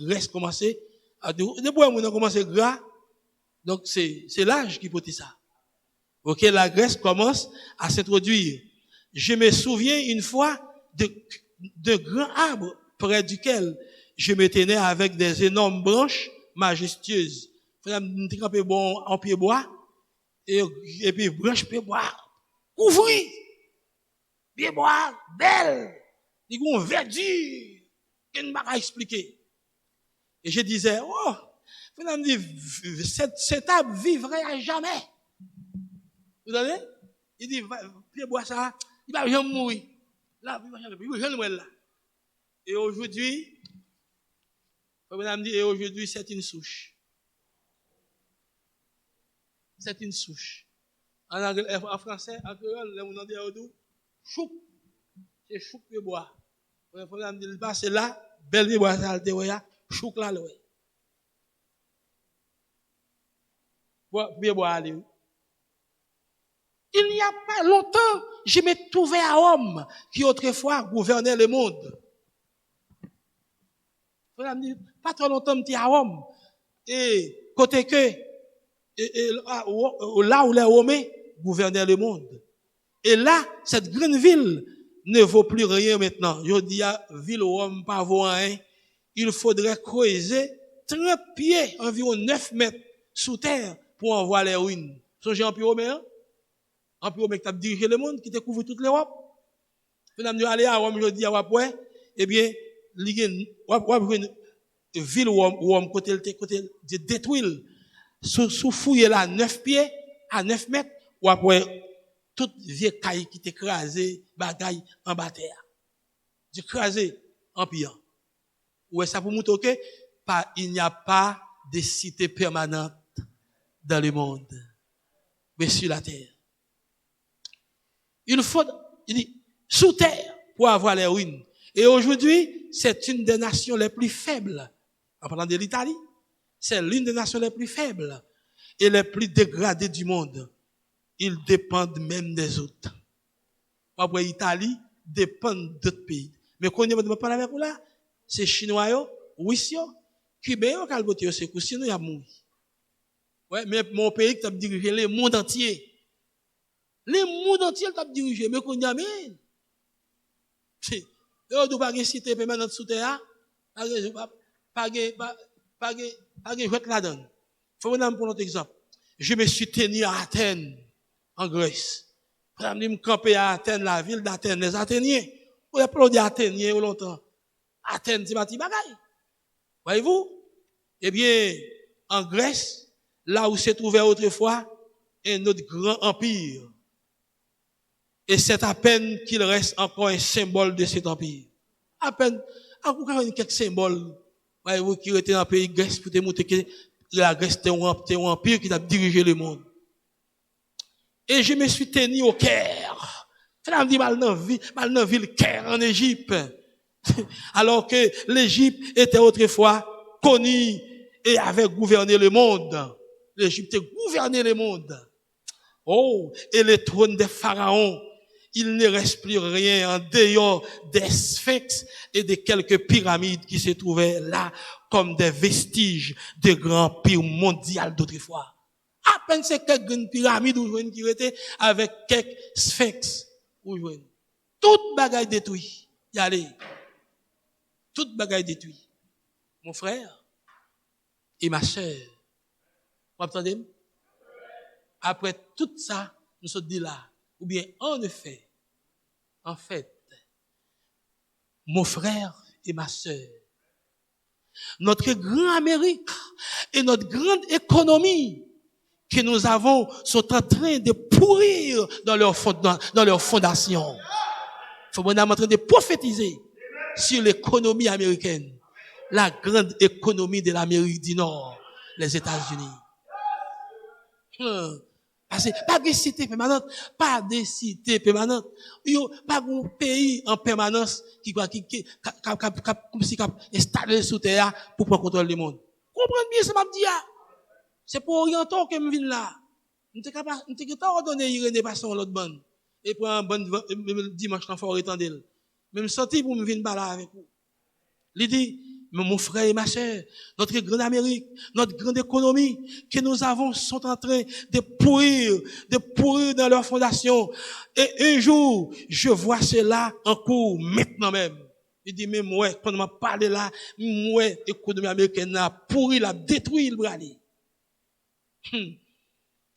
à depuis on a commencé gras, donc c'est l'âge qui peut dire ça. Ok, la graisse commence à s'introduire. Je me souviens une fois de grands arbres près duquel je me tenais avec des énormes branches majestueuses. Nous trempé bon en pied bois et puis branches pied bois couvri, pied bois belle, ils ont verdure, qu'une m'a expliqué. Et je disais, oh, cet arbre vivrait à jamais. Vous savez? Il dit, pied bois ça, il va jamais mourir. Là, il va jamais mourir là. Et aujourd'hui, c'est une souche. C'est une souche. En français, en créole, on dit chouk. C'est chouk pied bois. Madame dit, c'est là, belle pied bois, ça, chouk là, ouais. Pied bois, allez. Il n'y a pas longtemps, je me trouvais à Rome, qui autrefois gouvernait le monde. Pas trop longtemps, je suis à Rome. Et côté que, là où les Romains gouvernaient le monde. Et là, cette grande ville ne vaut plus rien maintenant. Je dis à ville Rome, pas vaut rien. Il faudrait creuser 30 pieds, environ 9 mètres sous terre pour en voir les ruines. Songez en Empire romain? Empire romain qui a dirigé le monde, qui te couvre toute l'Europe. Nous aller à Rome, je dis à Wapoué, eh bien, une ville Rome, côté de détruire, sous fouiller là, 9 pieds, à 9 mètres, Wapoué, toute vieille caille qui t'écrasée, bagaille en bas terre. T'écrasée en pillant. Ouais, ça pour montrer que, il n'y a pas de cité permanente dans le monde, mais sur la terre. Il dit, sous terre, pour avoir les ruines. Et aujourd'hui, c'est une des nations les plus faibles. En parlant de l'Italie, c'est l'une des nations les plus faibles et les plus dégradées du monde. Ils dépendent même des autres. Après, l'Italie dépend d'autres pays. Mais quand on ne parle avec vous là, c'est Chinois, Russes, Cubains, Calbotios, c'est que sinon il y a mouru. Ouais, mais mon pays qui a dirigé le monde entier. Le monde entier t'a dirigé, mais qu'on y a même. On ne doit pas citer permanente sous terre. pas jouet là-dedans. Faut vous prendre un exemple. Je me suis tenu à Athènes, en Grèce. Je me camper à Athènes, la ville d'Athènes, les Athéniens. Vous applaudissez Athéniens longtemps. Athènes, c'est bâti bagaille. Voyez-vous? Eh bien, en Grèce, là où se trouvait autrefois un autre grand empire. Et c'est à peine qu'il reste encore un symbole de cet empire. À peine, encore quelques symboles, voyez-vous, qui étaient dans le pays Grèce pour te montrer que la Grèce était un empire qui a dirigé le monde. Et je me suis tenu au Caire. Je me dit, mal dans la ville Caire en Égypte. Alors que l'Égypte était autrefois connue et avait gouverné le monde. L'Égypte gouvernait le monde. Oh, et les trônes des pharaons, il ne reste plus rien en dehors des sphinx et de quelques pyramides qui se trouvaient là comme des vestiges de grands empires mondiaux d'autrefois. À peine c'est quelques pyramides où qui étaient avec quelques sphinx où toute bagaille détruite. Y allez. Toute bagaille détruite. Mon frère et ma sœur. Vous entendez? Après tout ça, nous sommes dit là. Ou bien, en fait, mon frère et ma sœur, notre grande Amérique et notre grande économie que nous avons sont en train de pourrir dans leur fondation. Il faut qu'on est en train de prophétiser sur l'économie américaine, la grande économie de l'Amérique du Nord, les États-Unis. Parce que pas de cité permanente, pas de cité permanente. Yo pas un pays en permanence qui installé sous terre pour prendre contrôle du monde. Comprenez bien ce que je dis. C'est pour orienter que je viens là. Je suis capable de ordonner Irénée passer l'autre bande et pour un bon dimanche quand faut étendre. Même sorti pour me venir là avec vous. Il dit, mon frère et ma sœur, notre grande Amérique, notre grande économie que nous avons sont en train de pourrir dans leur fondation. Et un jour, je vois cela en cours maintenant même. Il dit, mais moi, quand on m'a parlé là, moi, l'économie américaine a pourri, l'a détruit, le bralé.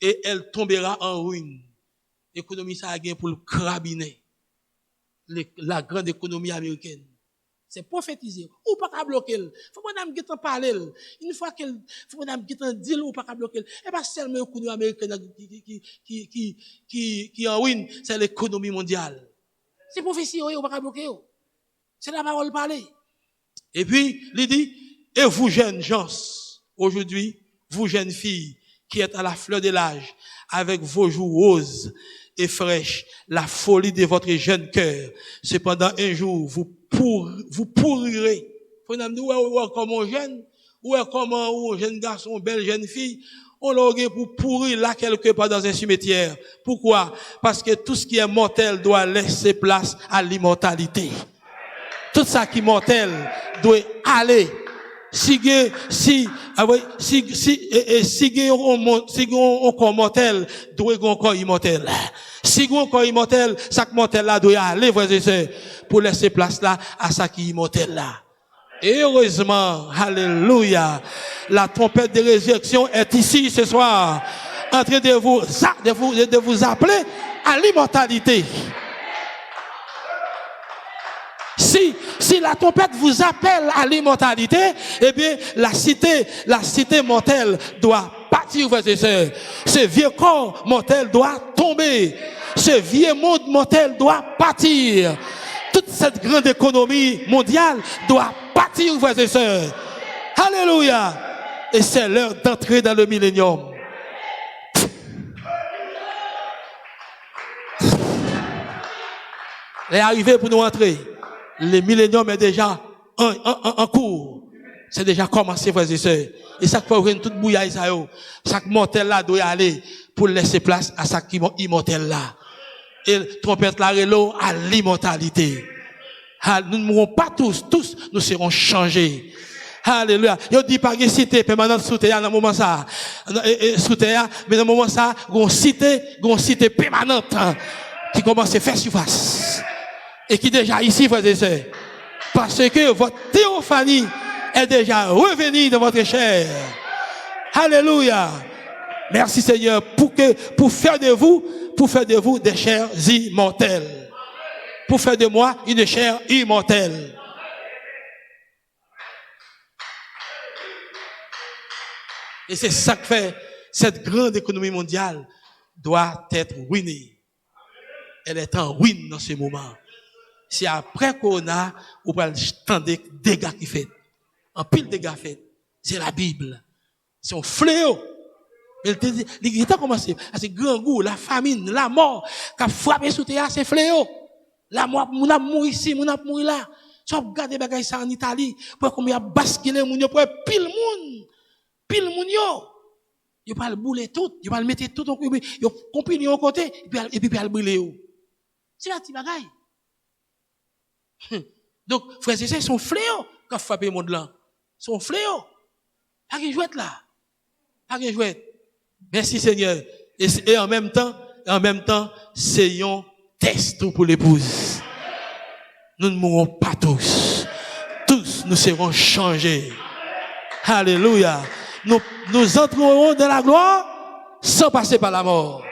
Et elle tombera en ruine. L'économie, ça a gagné pour le crabiner. La grande économie américaine. C'est prophétisé. Ou pas qu'à bloquer. Faut que nous en parler. Une fois qu'il faut que nous en dire ou pas qu'à bloquer. Et pas seulement l'économie américaine qui en ruine, c'est l'économie mondiale. C'est prophétie, ou pas qu'à bloquer. C'est la parole parlée. Et puis, il dit, et vous jeunes gens, aujourd'hui, vous jeunes filles, qui êtes à la fleur de l'âge, avec vos joues roses et fraîches, la folie de votre jeune cœur. Cependant, un jour, vous pourrirez. Faut nous dire, ouais, comment jeune, ouais, comment un jeune garçon, belle jeune fille, on l'a pour pourrir là quelque part dans un cimetière. Pourquoi? Parce que tout ce qui est mortel doit laisser place à l'immortalité. Tout ça qui est mortel doit aller. Si on corps mortel, doit un corps immortel. Si on corps immortel, ça qui mortel là doit aller, frères et sœurs, pour laisser place là à ça qui est immortel là. Et heureusement, alléluia, la trompette de résurrection est ici ce soir, en train de vous appeler à l'immortalité. Si la trompette vous appelle à l'immortalité, eh bien, la cité mortelle doit partir, frères et sœurs. Ce vieux corps mortel doit tomber. Ce vieux monde mortel doit partir. Toute cette grande économie mondiale doit partir, frères et sœurs. Alléluia. Et c'est l'heure d'entrer dans le millénium. Elle est arrivée pour nous entrer. Le millénium est déjà en cours. C'est déjà commencé, frères et sœurs. Et ça peut ouvrir toute bouillaille, ça, chaque mortel là doit aller pour laisser place à chaque immortel là. Et trompette là, à l'immortalité. Nous ne mourrons pas tous nous serons changés. Alléluia. Il dit pas que cité permanente sous terre dans le moment ça. Sous terre, mais dans le moment ça, une cité permanente qui commence à faire surface. Et qui est déjà ici, frères et sœurs. Parce que votre théophanie est déjà revenu dans votre chair. Alléluia. Merci Seigneur pour faire de vous des chairs immortelles. Pour faire de moi une chair immortelle. Et c'est ça que fait cette grande économie mondiale doit être ruinée. Elle est en ruine dans ce moment. C'est après Corona, on va entendre des dégâts qui fait. En pile dégâts fait. C'est la Bible. C'est un fléau. Il a commencé. C'est grand goût, la famine, la mort, qui a frappé sous terre, c'est fléau. La mort, on a mouru ici, on a mouru là. Si on regarde des bagages en Italie, pour qu'on a basculé, pour pile moun yo. Yo pas le bouler tout, yo pas le mettre tout en côté, yo comprimé au côté et puis le brûler. C'est la petite bagaille. Donc frères et sœurs, sont fléau quand frapper le monde là. Sont fléau. Pas que jouette là. Pas que jouette. Merci Seigneur. Et en même temps, c'est un test pour l'épouse. Nous ne mourrons pas tous. Tous nous serons changés. Alléluia. Nous entrerons dans la gloire sans passer par la mort.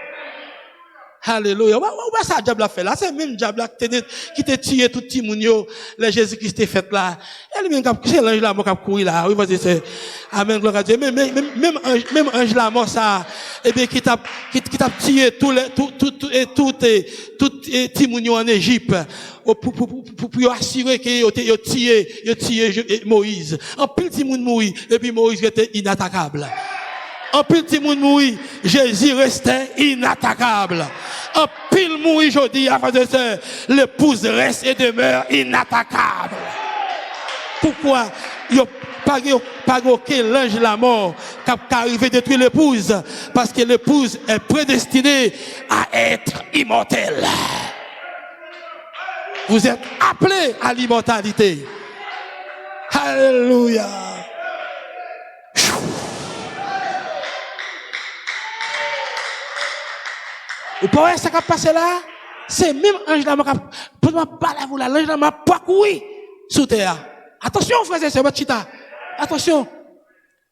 Alléluia. Où est-ce que diable a fait là? C'est le même diable qui t'a tué tout petit moun, le Jésus-Christ est fait là. C'est l'ange la mort qui a couru là. Oui, vas-y, c'est. Amen, gloire à Dieu. Même ange la mort ça, eh bien, qui t'a tué tout petit moun en Égypte. Pour assurer qu'il a tué Moïse. En plus, petit moun mourit, et puis Moïse était inattaquable. En petit monde mourir, Jésus restait inattaquable. En pile mourir, je dis, afin de ça, l'épouse reste et demeure inattaquable. Pourquoi? Il n'y a pas aucun l'ange de la mort qui a arrivé détruire l'épouse. Parce que l'épouse est prédestinée à être immortelle. Vous êtes appelés à l'immortalité. Alléluia. Vous voyez ce qui a passé là? C'est même ange là, pour ne pas parler à vous là, l'ange là m'a pas couru sous terre. Attention, frères et sœurs, votre chita. Attention.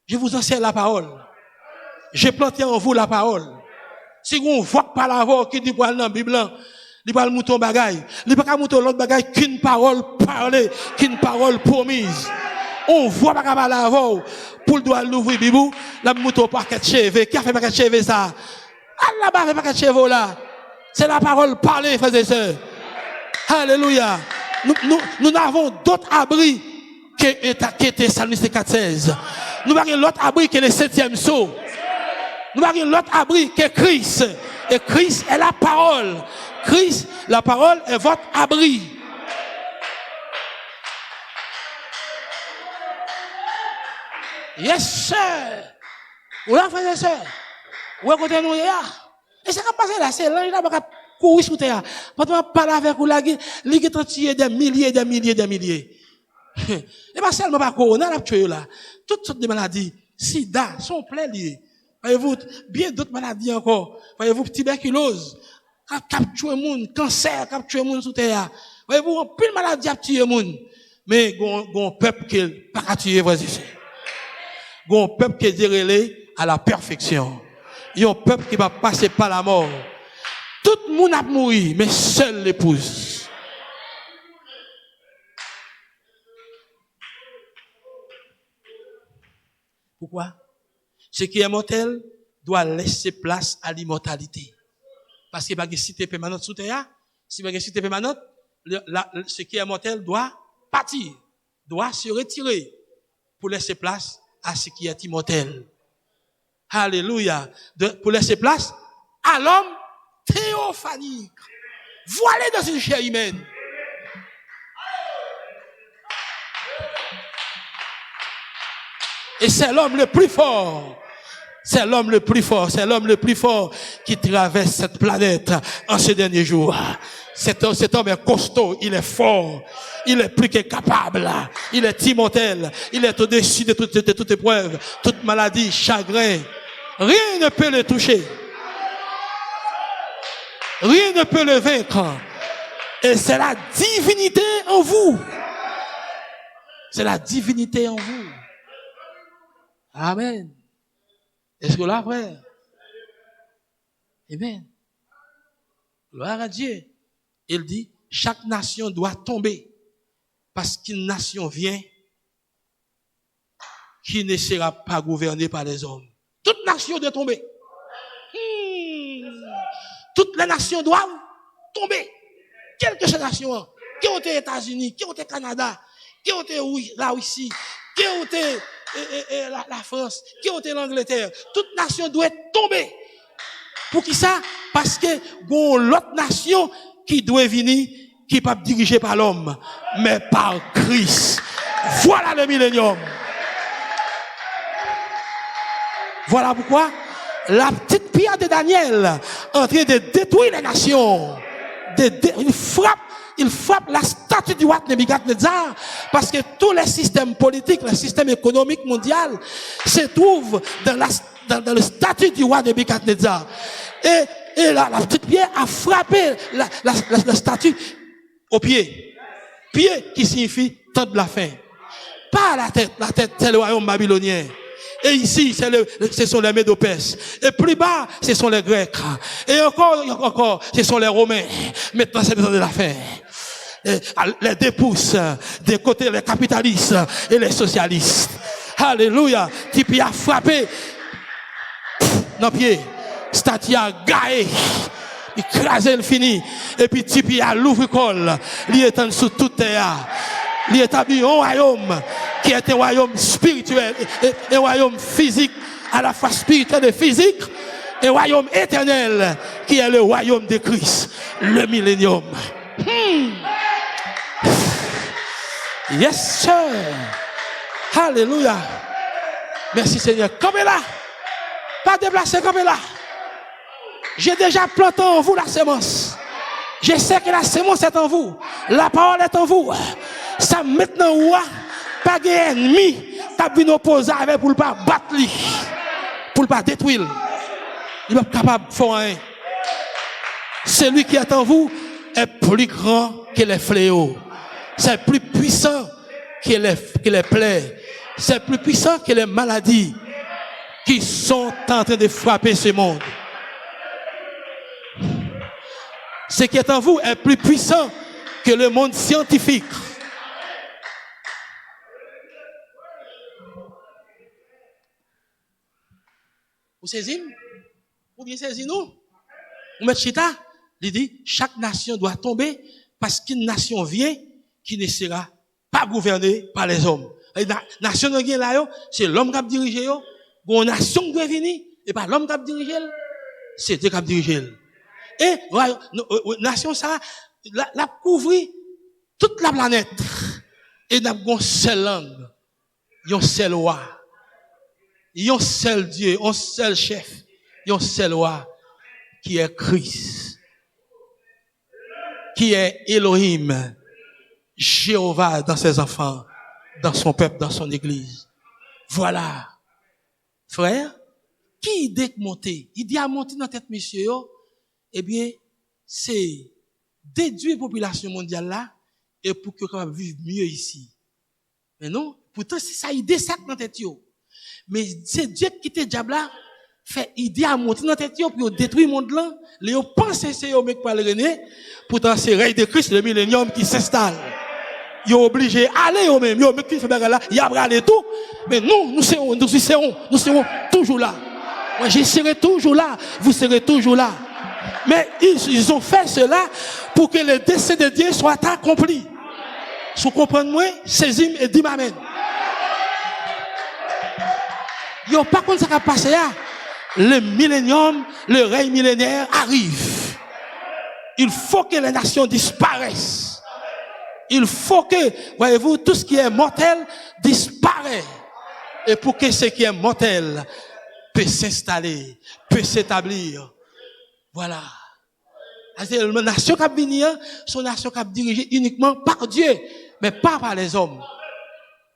Je vous enseigne la parole. J'ai planté en vous la parole. Si vous voyez pas la voix qui dit pour dans la Bible, il va le mouton bagaille. Il va pas mouton l'autre bagaille qu'une parole parlée, qu'une parole promise. On voit pas la voix pour le doigt l'ouvrir bibou, la mouton paquet de cheveux. Qui a fait paquet de cheveux ça? Allah va faire paquet de cheveux là. C'est la parole parlée, frères et sœurs. Alléluia. Nous n'avons d'autres abris que était Psalmiste 4:16. Nous n'avons l'autre abri que le 7e saut. Nous n'avons l'autre abri que Christ. Et Christ est la parole. Christ, la parole est votre abri. Yes, sir. Ou là, frères et sœurs. Ou à côté de nous, et ça va passer là, c'est l'ange là qui a couru sous terre. Pendant qu'on parle avec vous là, il a tué des milliers. Et pas seulement par corona, là, tué là. Toutes sortes de maladies, sida, sont pleins liés. Voyez-vous, bien d'autres maladies encore. Voyez-vous, tuberculose, qui a tué le monde, cancer, qui a tué le monde sous terre. Voyez-vous, on plus de maladies a tué le monde. Mais, un peuple qui n'a pas tué, voici. Un peuple qui est dirigé à la perfection. Il y a un peuple qui va passer par la mort. Tout le monde a mouru, mais seule l'épouse. Pourquoi? Ce qui est mortel doit laisser place à l'immortalité. Parce qu'il n'y a pas de cité permanente sous terre. S'il n'y a pas de cité permanente, ce qui est mortel doit partir, doit se retirer pour laisser place à ce qui est immortel. Alléluia. Pour laisser place à l'homme théophanique. Voilé dans une chair humaine. Et c'est l'homme le plus fort. C'est l'homme le plus fort. C'est l'homme le plus fort qui traverse cette planète en ces derniers jours. Cet homme est costaud, il est fort, il est plus que capable, il est immortel, il est au-dessus de toute épreuve, toute maladie, chagrin. Rien ne peut le toucher. Rien ne peut le vaincre. Et c'est la divinité en vous. C'est la divinité en vous. Amen. Est-ce que là, frère? Amen. Gloire à Dieu. Il dit, chaque nation doit tomber parce qu'une nation vient qui ne sera pas gouvernée par les hommes. Toute nation doit tomber. Toutes les nations doivent tomber. Quelle que soit la nation, qui ont été les États-Unis, qui ont été le Canada, qui ont été la Russie, qui ont été la France, qui ont été l'Angleterre, toute nation doit tomber. Pour qui ça? Parce que bon, l'autre nation qui doit venir, qui n'est pas dirigée par l'homme, mais par Christ. Voilà le millénium. Voilà pourquoi la petite pierre de Daniel en train de détruire les nations. Il frappe la statue du roi Nebuchadnezzar parce que tous les systèmes politiques, le système économique mondial se trouvent dans le statut du roi Nebuchadnezzar. Et la petite pierre a frappé la statue au pied. Pied qui signifie temps de la fin. Pas à la tête c'est le royaume babylonien. Et ici, ce sont les Médo-Perses. Et plus bas, ce sont les Grecs. Et encore, ce sont les Romains. Maintenant, c'est le temps de la fin. Et les deux pouces, des côtés les capitalistes et les socialistes. Alléluia. Tipi a frappé dans le pied. Statue a gaé. Écrasé le fini. Et puis Tipi a l'ouvre-col. Il est en dessous de toute terre. Il établit un royaume qui est un royaume spirituel et un royaume physique, à la fois spirituel et physique, un royaume éternel qui est le royaume de Christ, le millénium. Yes, sir. Alléluia. Merci Seigneur. Comme là, pas déplacer comme là. J'ai déjà planté en vous la sémence. Je sais que la sémence est en vous. La parole est en vous. Ça maintenant, pas d'ennemi, t'as vu nous opposer avec pour ne pas battre lui, pour ne pas détruire. Il n'est pas capable de faire rien. Celui qui est en vous est plus grand que les fléaux. C'est plus puissant que les plaies. C'est plus puissant que les maladies qui sont en train de frapper ce monde. Ce qui est en vous est plus puissant que le monde scientifique. Vous saisissez? Vous bien saisissez nous? Vous mettez chita? Il dit, chaque nation doit tomber parce qu'une nation vient qui ne sera pas gouvernée par les hommes. La nation qui est là, c'est l'homme qui a dirigé. Une nation qui doit venir, et pas l'homme qui a dirigé, c'est Dieu qui a dirigé. Et la nation, ça, la couvrir toute la planète. Et nous avons une seule langue, une seule loi. Il y a un seul Dieu, un seul chef, il y a un seul roi qui est Christ, qui est Elohim, Jéhovah dans ses enfants, dans son peuple, dans son église. Voilà. Frère, qui idée monter? Il a monté dans tête monsieur, eh bien, c'est déduire la population mondiale là, et pour que qu'on vive mieux ici. Mais non, pourtant, c'est ça idée ça dans tête yo. Mais c'est Dieu qui te diable là, fait idée à monter dans tête pour détruire le monde là. Les pensent c'est eux mec par le René, pourtant c'est règne de Christ le millénium qui s'installe. Ils sont obligés aller eux même, ils mec qui fait bagarre là, il y a aller tout, mais nous serons toujours là. Moi je serai toujours là, vous serez toujours là. Mais ils ont fait cela pour que le dessein de Dieu soit accompli. Si vous comprenez moi, saisis et dis amen. Yo, par contre, ça va passer là. Le millénium, le règne millénaire arrive. Il faut que les nations disparaissent. Il faut que, voyez-vous, tout ce qui est mortel disparaît. Et pour que ce qui est mortel peut s'installer, peut s'établir. Voilà. La nation qui a venir, c'est une nation qui a dirigée uniquement par Dieu, mais pas par les hommes.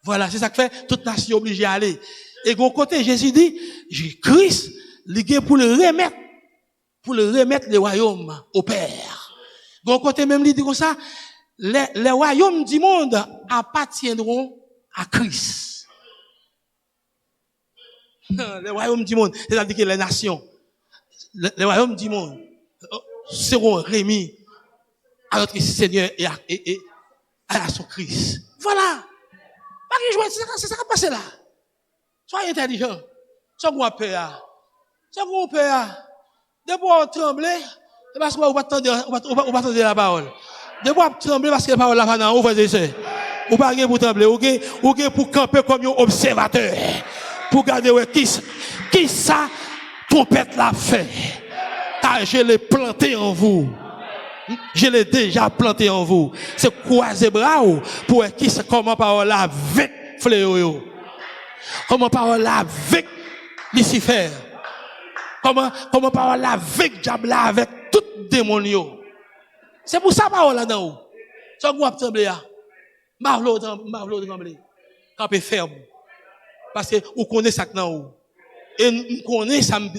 Voilà, c'est ça que fait toute nation obligée à aller. Et de côté, Jésus dit, Christ, il est pour le remettre le royaume au Père. De côté même, il dit comme ça, les royaumes du monde appartiendront à Christ. Le royaume du monde, c'est-à-dire que les nations, le royaume du monde seront remis à notre Seigneur et à son Christ. Voilà. C'est ça qui passe là. Soyez intelligent. Soyez bon père. Soyez bon père. Depuis vous tremblez, c'est parce que vous pas attendre la parole. Depuis vous tremblez parce que la parole là va dans vous, frères et sœurs. Vous pas pour trembler, ou pour camper comme un observateur. Pour garder qui ça trompette l'a fait. Car je l'ai planté en vous. Je l'ai déjà planté en vous. C'est croiser bras pour qui c'est comment parole là avec fléau. Comment parole là avec Lucifer. Comment parole là avec diable là avec tout démon. C'est pour ça parole là dans vous. Ça vous trembler là. Marlo trembler. Camper ferme. Parce que vous connaissez ça dans vous. Et nous connaissons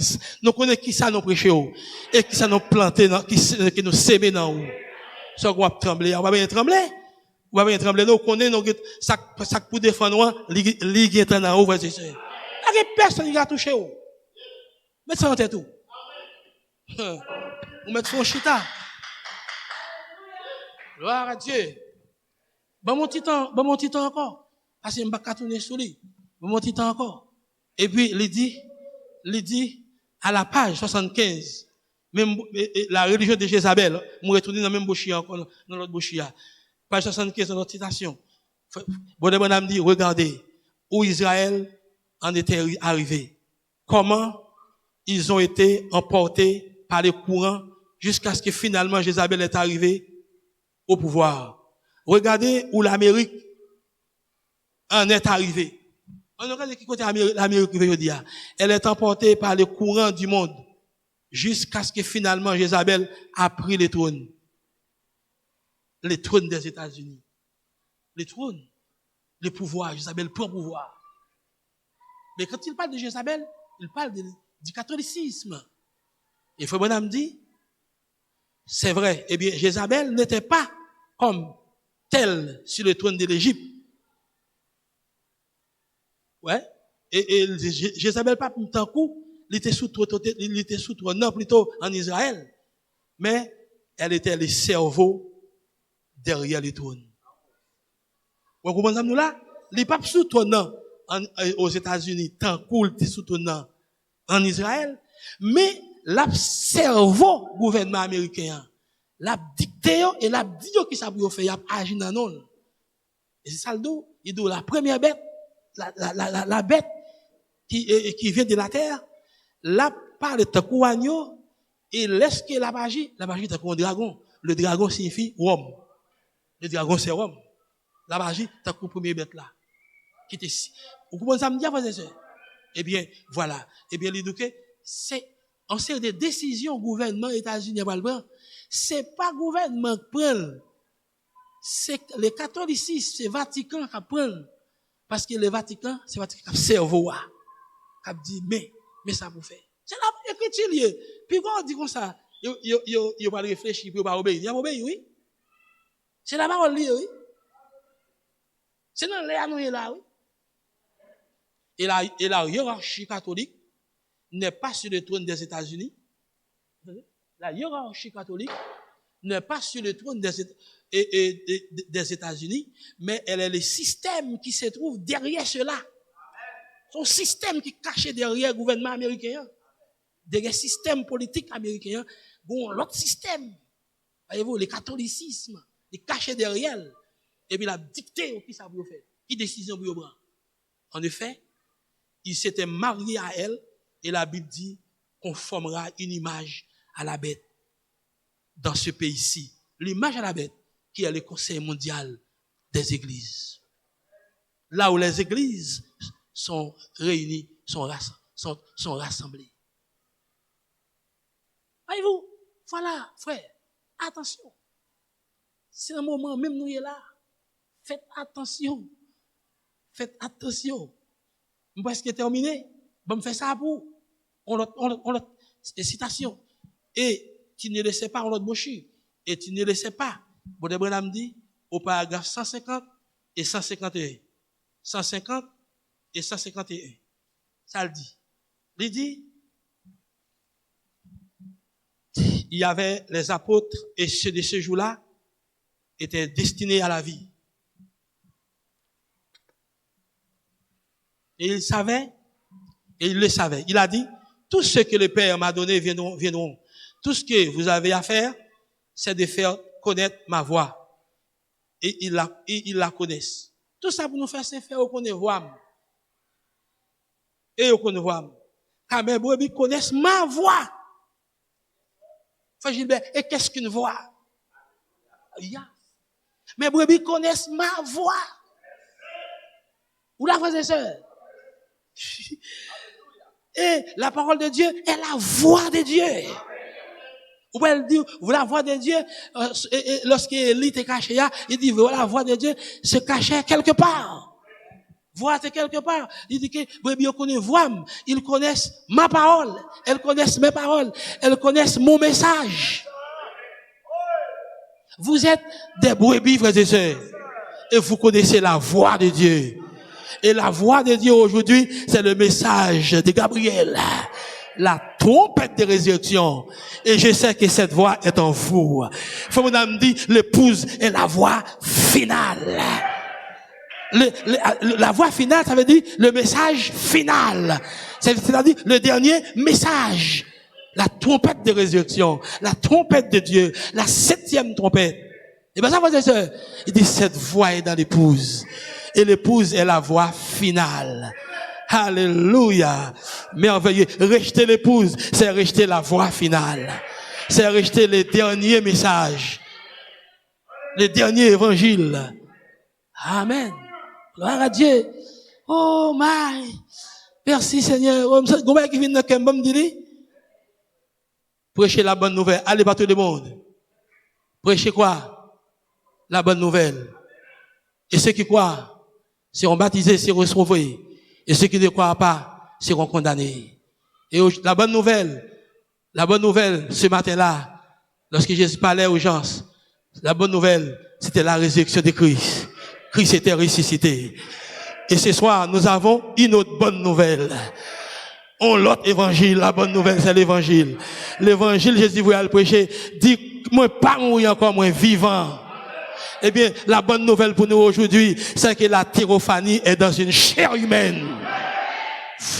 qui ça nous prêcher et qui ça nous planter qui nous s'aimer dans vous. Ça vous trembler, on va bien trembler. On va bien trembler, nous connaissons ça pour défendre li qui est dans vous, frères et sœurs. Il y a personne qui a touché vous. Mettez ça en tête tout. Vous mettez son chita. Gloire à Dieu. Bon mon petit temps encore. Parce que je ne vais pas tourner sur lui. Bon mon petit temps encore. Et puis, il dit, à la page 75, même la religion de Jézabel, nous retournons dans le même bouchia encore, dans l'autre bouchia. Page 75, dans notre citation. Bonne dit, regardez, où Israël en était arrivé. Comment ils ont été emportés par les courants jusqu'à ce que finalement Jézabel est arrivé au pouvoir. Regardez où l'Amérique en est arrivée. On regarde qui côté l'Amérique veut dire. Elle est emportée par les courants du monde jusqu'à ce que finalement Jézabel a pris les trônes. Les trônes des États-Unis. Les trônes. Le pouvoir. Jézabel prend pouvoir. Mais quand il parle de Jézabel, il parle du catholicisme. Et Frère Branham dit, c'est vrai. Eh bien, Jézabel n'était pas comme tel sur le trône de l'Égypte. Ouais. Et Jézabel pas tant coup, il était sous trône plutôt en Israël. Mais elle était le cerveau derrière le trône. Vous comprenez nous là? Il n'est pas sous trône aux États-Unis, tant coup il était sous trône en Israël, mais la cerveau gouvernement américain, la dicté et la dit qui ça pour faire, il a agi dans non. Et c'est ça le dos, il dit la première bête, la bête qui vient de la terre, la parle de couagno et laisse que la magie est un dragon. Le dragon signifie homme. Le dragon c'est homme. La magie est une première bête là. Qui était vous comprenez ça me dire frères et sœurs? Eh bien, voilà. Eh bien, il dit que c'est en série de décisions gouvernement États-Unis c'est pas gouvernement qui prend. C'est les catholicistes, c'est Vatican qui prend. Parce que le Vatican, c'est Vatican qui cerveau qui dit mais ça vous fait. C'est la écriture. Puis quand on dit comme ça, il va réfléchir puis il va obéir. Il va obéir, oui. C'est la parole oui. C'est dans les annonces là, oui. Et la hiérarchie catholique n'est pas sur le trône des États-Unis. La hiérarchie catholique n'est pas sur le trône des États-Unis, mais elle est le système qui se trouve derrière cela. Son système qui est caché derrière le gouvernement américain, derrière le système politique américain, bon, l'autre système, voyez-vous, le catholicisme, il est caché derrière, et puis il a dicté qui ça vous fait, qui décision vous prend. En effet, il s'était marié à elle, et la Bible dit qu'on formera une image à la bête dans ce pays-ci. L'image à la bête qui est le Conseil mondial des églises. Là où les églises sont réunies, sont rassemblées. Voyez-vous, voilà, frère, attention. C'est un moment, même nous y est là. Faites attention. Faites attention. Je vais presque terminer. Je vais faire ça pour. On a citation. Et tu ne le sais pas, on l'a bouché. Et tu ne le sais pas. Bon, Branham dit, au paragraphe 150 et 151. 150 et 151. Ça le dit. Il dit, il y avait les apôtres et ceux de ce jour-là étaient destinés à la vie. Et il savait, et il le savait. Il a dit, tout ce que le Père m'a donné viendront. Tout ce que vous avez à faire, c'est de faire connaître ma voix. Et ils la connaissent. Tout ça pour nous faire, c'est faire connaître voix. Et connaître voix. Car mes brebis connaissent ma voix. Frère Gilbert, et qu'est-ce qu'une voix? Mes brebis connaissent ma voix. Ou la frère et sœur? Et la parole de Dieu est la voix de Dieu. Vous pouvez dire, la voix de Dieu, lorsqu'Élie était caché, il dit, voilà, la voix de Dieu se cachait quelque part. Voix c'est quelque part. Il dit que, brebis, on connaît voix, ils connaissent ma parole, elles connaissent mes paroles, elles connaissent mon message. Vous êtes des brebis, frères et sœurs, et vous connaissez la voix de Dieu. Et la voix de Dieu aujourd'hui, c'est le message de Gabriel. La trompette de résurrection. Et je sais que cette voix est en vous. Faut me dit, l'épouse est la voix finale. La voix finale, ça veut dire le message final. C'est-à-dire le dernier message. La trompette de résurrection. La trompette de Dieu. La 7e trompette. Et bien ça, frères et sœurs, il dit, cette voix est dans l'épouse. Et l'épouse est la voix finale. Alléluia. Merveilleux. Rejeter l'épouse, c'est rejeter la voix finale. C'est rejeter les derniers messages. Les derniers évangiles. Amen. Gloire à Dieu. Oh my. Merci Seigneur. Prêchez la bonne nouvelle. Allez par tout le monde. Prêchez quoi? La bonne nouvelle. Et ceux qui croient seront baptisés, seront sauvés. Et ceux qui ne croient pas seront condamnés. Et la bonne nouvelle, ce matin-là, lorsque Jésus parlait aux gens, la bonne nouvelle, c'était la résurrection de Christ. Christ était ressuscité. Et ce soir, nous avons une autre bonne nouvelle. L'autre évangile, la bonne nouvelle, c'est l'évangile. L'évangile, Jésus voulait le prêcher, dit, moi pas mourir encore, moi vivant. Eh bien, la bonne nouvelle pour nous aujourd'hui, c'est que la théophanie est dans une chair humaine.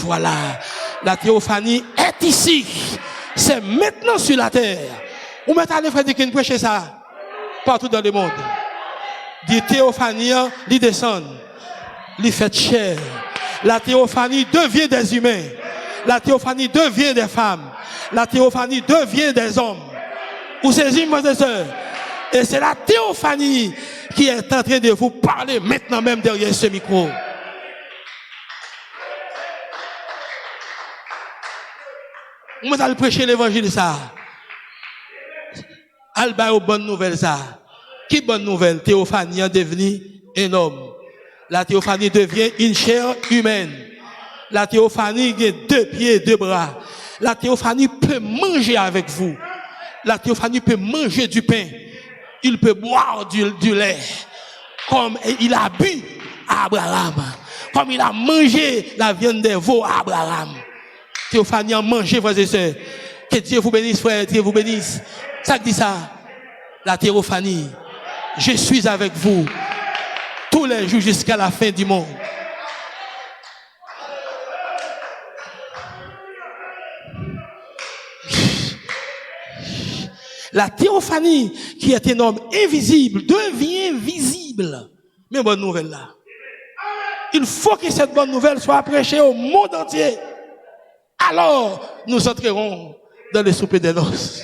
Voilà. La théophanie est ici. C'est maintenant sur la terre. Où mettez les frères qui prêchent ça? Partout dans le monde. Dit théophanie, ils descendent. Ils fait chair. La théophanie devient des humains. La théophanie devient des femmes. La théophanie devient des hommes. Vous saisissez, mes frères et sœurs? Et c'est la théophanie qui est en train de vous parler maintenant même derrière ce micro. On va prêcher l'évangile ça. Alba aux bonnes nouvelles ça. Qui bonne nouvelle? Théophanie est devenue un homme. La théophanie devient une chair humaine. La théophanie a 2 pieds, 2 bras. La théophanie peut manger avec vous. La théophanie peut manger du pain. Il peut boire du lait. Comme il a bu à Abraham. Comme il a mangé la viande des veaux à Abraham. Théophanie a mangé, frères et sœurs. Que Dieu vous bénisse, frère, Dieu vous bénisse. Ça dit ça. La théophanie. Je suis avec vous tous les jours jusqu'à la fin du monde. La théophanie, qui est un homme invisible, devient visible. Mais bonne nouvelle là. Il faut que cette bonne nouvelle soit prêchée au monde entier. Alors, nous entrerons dans les soupers des noces.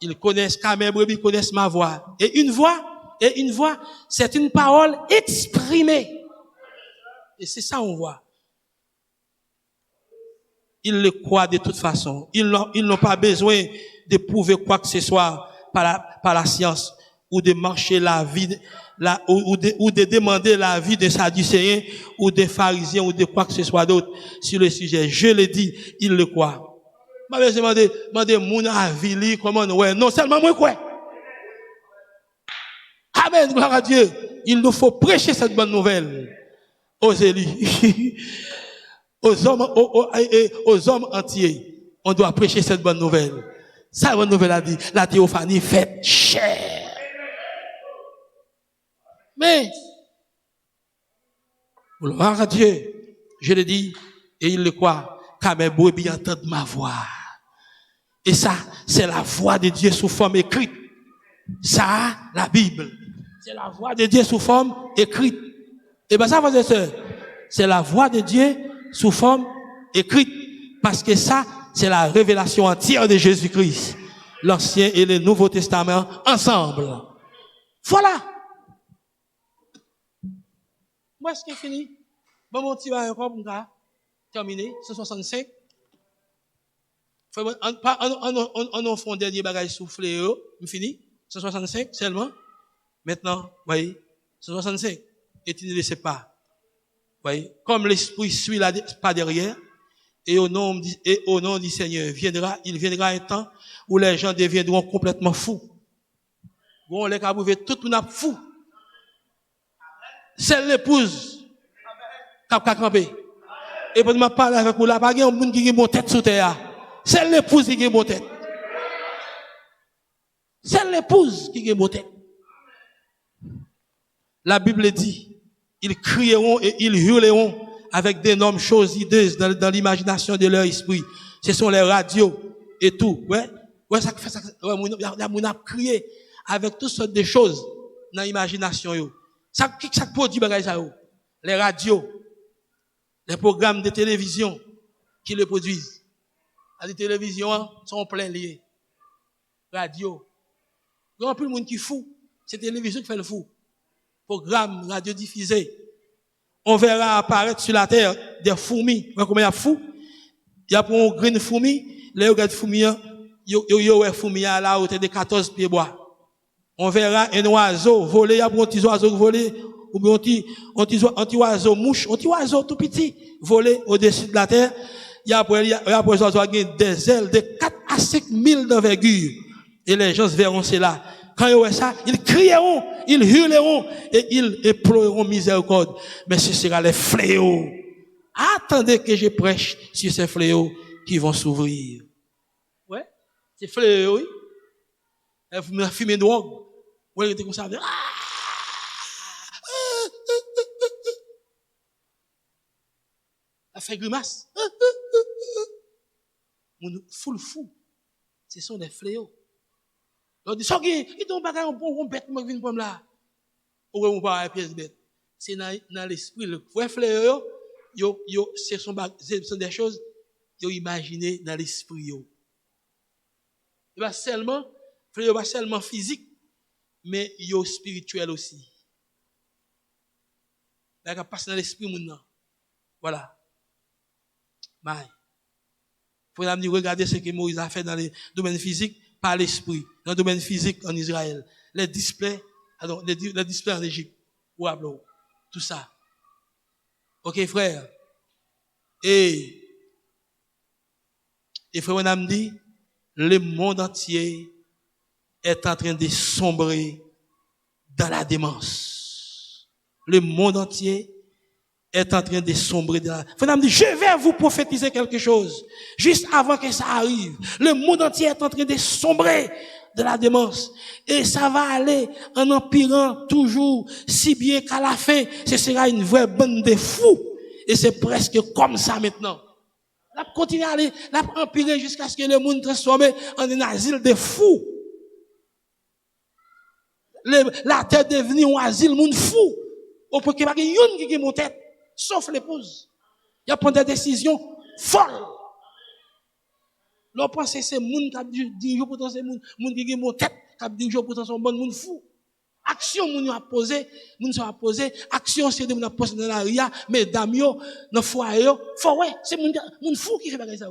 Ils connaissent, car mes brebis connaissent ma voix. Et une voix, c'est une parole exprimée. Et c'est ça on voit. Ils le croient de toute façon. Ils n'ont pas besoin de prouver quoi que ce soit par la science ou de marcher la vie, ou de demander l'avis des Sadducéens ou des pharisiens ou de quoi que ce soit d'autre sur le sujet. Je le dis, ils le croient. Je demander moun avili comment ouais non seulement moi quoi. Amen, gloire à Dieu. Il nous faut prêcher cette bonne nouvelle aux élus, aux hommes entiers. On doit prêcher cette bonne nouvelle. Cette bonne nouvelle a dit, la théophanie fait cher. Mais, gloire à Dieu, je le dis, et il le croit, car mes brebis entendent ma voix. Et ça, c'est la voix de Dieu sous forme écrite. Ça, la Bible. C'est la voix de Dieu sous forme écrite. Et bien ça, frères et sœurs, c'est la voix de Dieu sous forme écrite. Parce que ça, c'est la révélation entière de Jésus-Christ. L'Ancien et le Nouveau Testament ensemble. Voilà. Moi, est-ce que c'est fini? Bon, mon petit va encore pour terminer. 165. On fait un dernier bagage soufflé. On finit. 165 seulement. Maintenant, voyez, 165. Et tu ne le sais pas. Voyez, comme l'esprit suit pas derrière, et au nom du Seigneur, il viendra un temps où les gens deviendront complètement fous. Bon, les cas tout le monde fou. C'est l'épouse qui a campé. Et pour me parler avec vous, là, pas un monde qui a mon tête sous terre. C'est l'épouse qui a mon tête. C'est l'épouse qui a mon tête. La Bible dit, ils crieront et ils hurleront avec d'énormes choses hideuses dans l'imagination de leur esprit. Ce sont les radios et tout. Ouais, ça fait ça. On a crié avec toutes sortes de choses dans l'imagination. Ça produit bagage ça. Les radios, les programmes de télévision qui le produisent. Les télévisions sont plein liés. Radio. Il y a plus de monde qui fou. C'est la télévision qui fait le fou. Programme radiodiffusé. On verra apparaître sur la terre des fourmis. Vous voyez combien il y a fous? Il y a pour un grain de fourmi. Les regards de fourmis, il y a fourmis à la hauteur de 14 pieds bois. On verra un oiseau voler. Il y a pour un petit oiseau voler. Ou bien un petit oiseau mouche. Un petit oiseau tout petit voler au-dessus de la terre. Il y a pour un oiseau qui a des ailes de 4 à 5 000 d'envergure. Et les gens verront cela. Quand ils voient ça, ils crieront, ils hurleront et ils imploreront miséricorde. Mais ce sera les fléaux. Attendez que je prêche sur ces fléaux qui vont s'ouvrir. Ouais, ces fléaux, oui. Vous me fumez de drogue. Vous voyez comme ça. Elle fait grimace. Mon fou. Ce sont des fléaux. On dit, il tombe pas un bon bête, moi, vient comme là. Ou on pas une pièce bête. C'est dans l'esprit, le vrai fléau, ce sont des choses, imaginées dans l'esprit, Et pas seulement, fléau pas seulement physique, mais spirituel aussi. Ça passe dans l'esprit, maintenant. Voilà. Bye. Faut regarder ce que Moïse a fait dans le domaine physique par l'esprit, dans le domaine physique en Israël. Les displays en Égypte. Ou à Blo. Tout ça. Ok, frère. Et frère, on a dit, le monde entier est en train de sombrer dans la démence. Le monde entier est en train de sombrer dans la... Frère, on a dit, je vais vous prophétiser quelque chose. Juste avant que ça arrive. Le monde entier est en train de sombrer de la démence. Et ça va aller en empirant toujours, si bien qu'à la fin, ce sera une vraie bande de fous. Et c'est presque comme ça maintenant. La continue à aller, la empirer jusqu'à ce que le monde transforme en un asile de fous. La terre est devenue un asile monde fou. Au point qu'il n'y a pas une qui est mon tête, sauf l'épouse. Il y a pris des décisions folles. L'on pense que c'est moun qui dit yo pourtant c'est moun qui mon tête qui dit yo pourtant son bon moun fou. Action moun a posé, action c'est de moun a posé dans la ria, mesdames yo dans foyer yo, ouais, c'est moun fou qui fait bagay ça.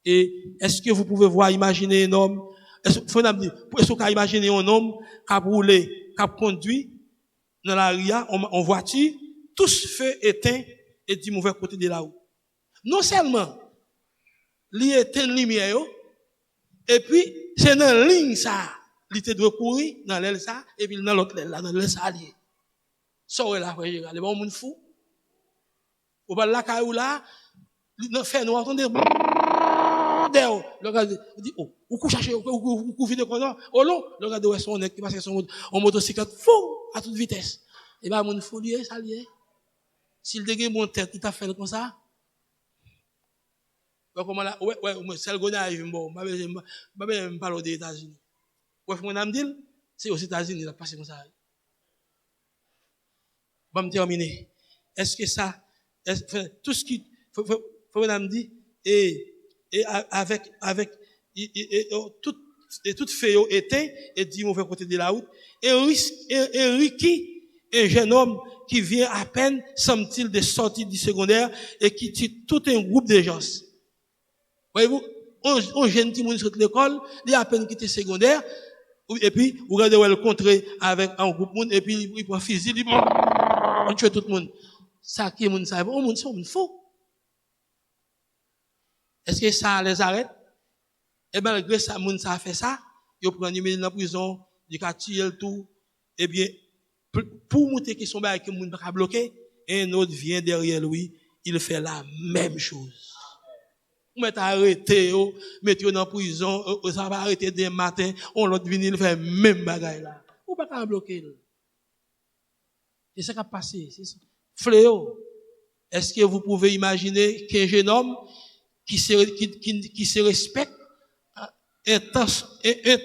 Et est-ce que vous pouvez voir imaginer un homme, est-ce que vous pouvez imaginer un homme qui a roulé, qui a conduit dans la ria en voiture, tous feux éteints et du mauvais côté de la route. Non seulement il éteint la lumière, yo, et puis, c'est dans la ligne ça, il te doit courir dans l'aile ça, et puis dans l'autre l'aile là, dans l'aile ça, lié. Sortez là, frère Gérald, c'est pas un monde fou. Ou pas là, caillou là, il fait noir, attendez, le gars dit, oh, ou chercher, ou vide comme ça, oh non, le gars de son nez qui passe son motocyclette, fou, à toute vitesse. Et bien, mon fou lié, ça lié. S'il dégaine mon tête, il t'a fait comme ça. Comment là, ouais, c'est le gars arrive, bon, je parle des États-Unis. Ouais, mon âme dit, c'est aux États-Unis, il a passé comme ça. Bon, me terminer. Est-ce que ça, tout ce qui, faut mon âme dit, et avec, tout fait éteint, et dit, mauvais côté de la route, et Ricky, un jeune homme qui vient à peine, semble-t-il, de sortir du secondaire, et qui tue tout un groupe de gens. Voyez-vous, un jeune qui monte sur l'école, il a à peine quitté secondaire, et puis, vous regardez où elle contrer avec un groupe de monde, et puis, il prend un fusil, il tue tout le monde. Ça, qui est monde, ça, on monde, c'est un faux. Est-ce que ça les arrête? Et malgré ça, monde, ça a fait ça, il prend une dans la prison, il a tué le tout, et bien, pour monter qui sont bails que monde pas bloquer, un autre vient derrière lui, il fait la même chose. On met arrêté, mettre dans la prison, ça va arrêter dès matin, on l'autre vient, il fait même bagaille là. Ou pas bloquer. C'est ça qui a passé, c'est ça. Fléau. Est-ce que vous pouvez imaginer qu'un jeune homme qui se respecte, un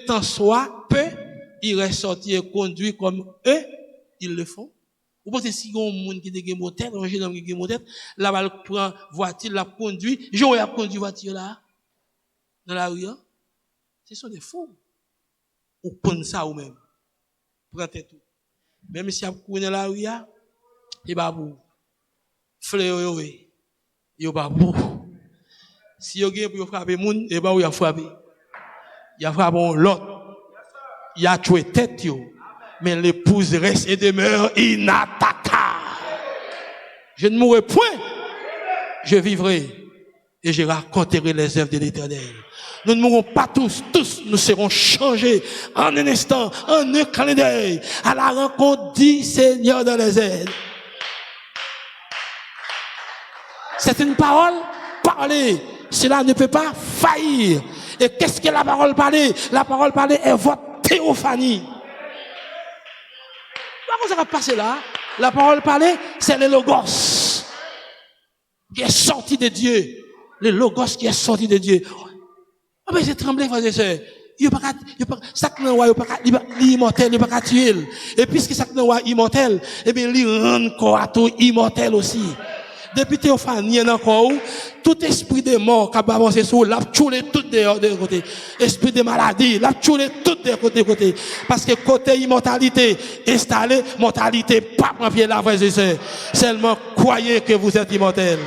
temps soit peu, il reste sorti et conduit comme eux, ils le font. Vous pensez si il y a un monde qui a une tête, un jeune homme qui a une tête, là, il prend voiture, la conduit, j'aurais à conduire voiture là, dans la rue, ce sont des fous. Ou prenez ça ou même. Prenez tout. Même si vous prenez la rue, il va vous. Fléau, il va vous. Si vous avez pour frapper le monde, il va frapper. Il a frappé l'autre. Il a tué tête, mais l'épouse reste et demeure inattaquable. Je ne mourrai point. Je vivrai et je raconterai les œuvres de l'Éternel. Nous ne mourrons pas tous nous serons changés en un instant, en un clin d'œil, à la rencontre du Seigneur dans les airs. C'est une parole parlée. Cela ne peut pas faillir. Et qu'est-ce que la parole parlée? La parole parlée est votre théophanie. Comment ça va passer là? La parole parlée, c'est le logos qui est sorti de Dieu. Le logos qui est sorti de Dieu. Ah ben c'est tremblé, frères et sœurs. Il pas ça que non il pas immortel, il pas tuer. Et puisque ça que non immortel, et bien il rend corps tout immortel aussi. Depuis théophanie encore tout esprit de mort qui va avancer sur l'a tué tout de côté. Esprit de maladie, l'a tué tout de côté. Parce que côté immortalité installé, mortalité pas prend pied là, frères et sœurs. Seulement croyez que vous êtes immortel.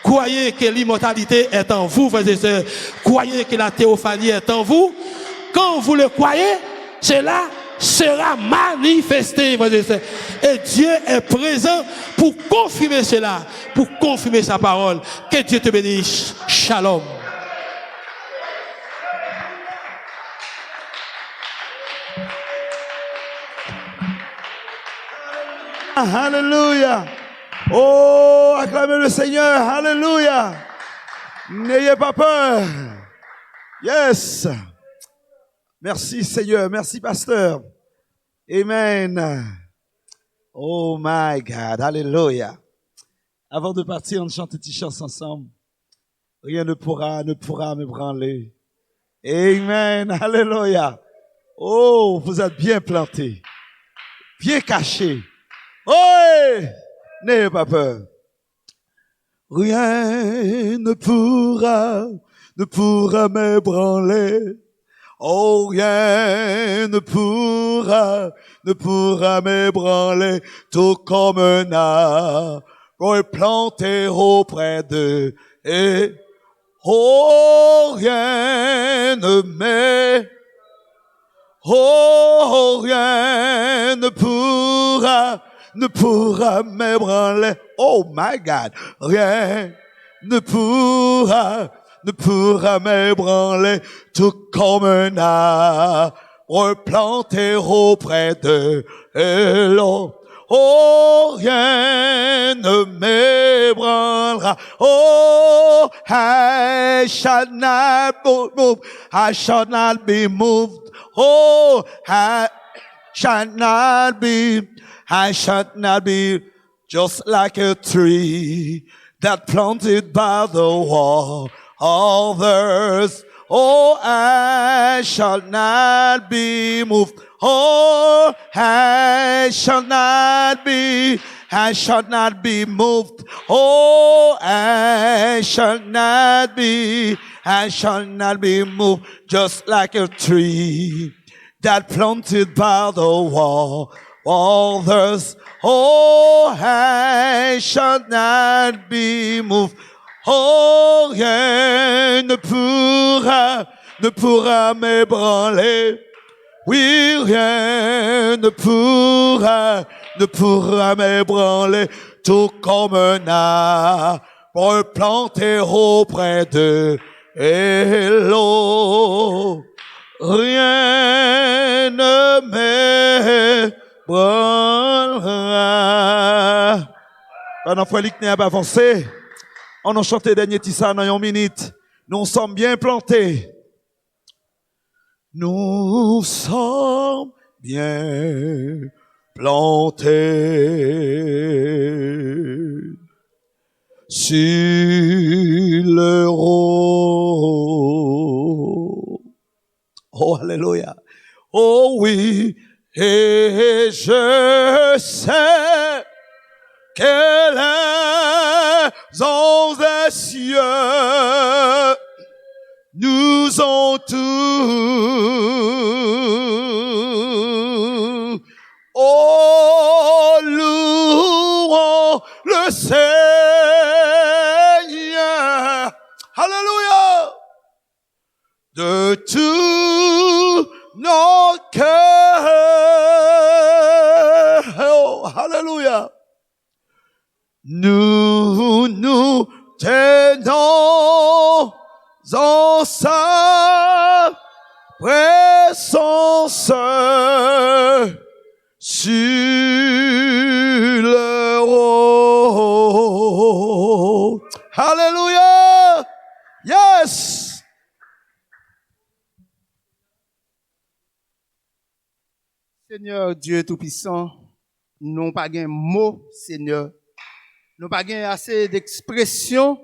Croyez que l'immortalité est en vous, frères et sœurs. Croyez que la théophanie est en vous. Quand vous le croyez, cela sera manifesté, frères et sœurs. Et Dieu est présent pour confirmer cela, pour confirmer sa parole. Que Dieu te bénisse. Shalom. Alléluia. Oh, acclamez le Seigneur. Alléluia. N'ayez pas peur. Yes. Merci Seigneur. Merci pasteur. Amen. Oh my God. Alléluia. Avant de partir, on chante une petite chanson ensemble. Rien ne pourra me branler. Amen. Alléluia. Oh, vous êtes bien plantés. Bien cachés. Oh, n'ayez pas peur. Rien ne pourra m'ébranler. Oh, rien ne pourra m'ébranler. Tout comme un arbre planté auprès d'eux. Et oh, rien ne pourra m'ébranler. Oh my God. Rien ne pourra ne pourra m'ébranler, tout comme un arbre planté auprès de l'eau. Oh, rien ne m'ébranlera. Oh, I shall not move. I shall not be moved. Oh, I shall not be just like a tree that planted by the wall of earth. Oh, I shall not be moved. Oh, I shall not be moved. Oh, I shall not be moved, just like a tree that planted by the wall of earth. Oh, I shall not be moved. Oh, rien ne pourra m'ébranler. Oui, rien ne pourra m'ébranler, tout comme un arbre planté auprès de l'eau. Rien ne m'ébranlera. Pendant que Lick n'a pas avancé, on a chanté dernier tissa dans une minute. Nous sommes bien plantés. Nous sommes bien plantés sur le roc. Oh, alléluia. Oh oui, et je sais que les anges des cieux nous ont tous, oh, louons le Seigneur, alléluia, de tout nos cœurs, oh, alléluia, nous tenons en sa présence sur le roc. Alléluia. Yes. Seigneur Dieu Tout-Puissant, nous n'avons pas de mots, Seigneur. Nous n'avons pas assez d'expressions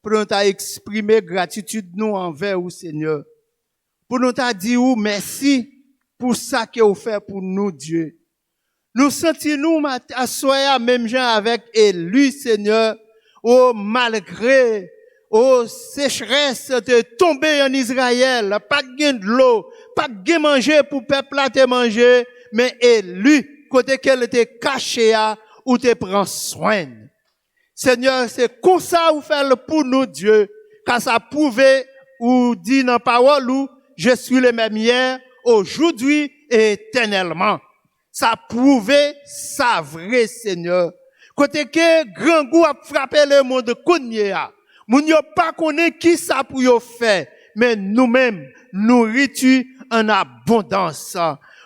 pour nous exprimer gratitude nous envers vous, Seigneur. Pour nous dire merci pour ça que vous faites pour nous, Dieu. Nous sentons-nous assoyés même gens avec élu, Seigneur, malgré sécheresse de tomber en Israël, pas de l'eau, pas de manger pour peuple à te manger, mais élu, côté qu'elle était cachée, ou te prend soin. Seigneur, c'est comme ça vous faites pour nous, Dieu, car ça prouve ou dit dans la parole où je suis le même hier, aujourd'hui et éternellement. Ça prouve ça vrai, Seigneur. Côté que grand goût a frappé le monde Kounia. Moun yo pas connaît qui ça pour yo faire, mais nous-mêmes, nourriture en abondance.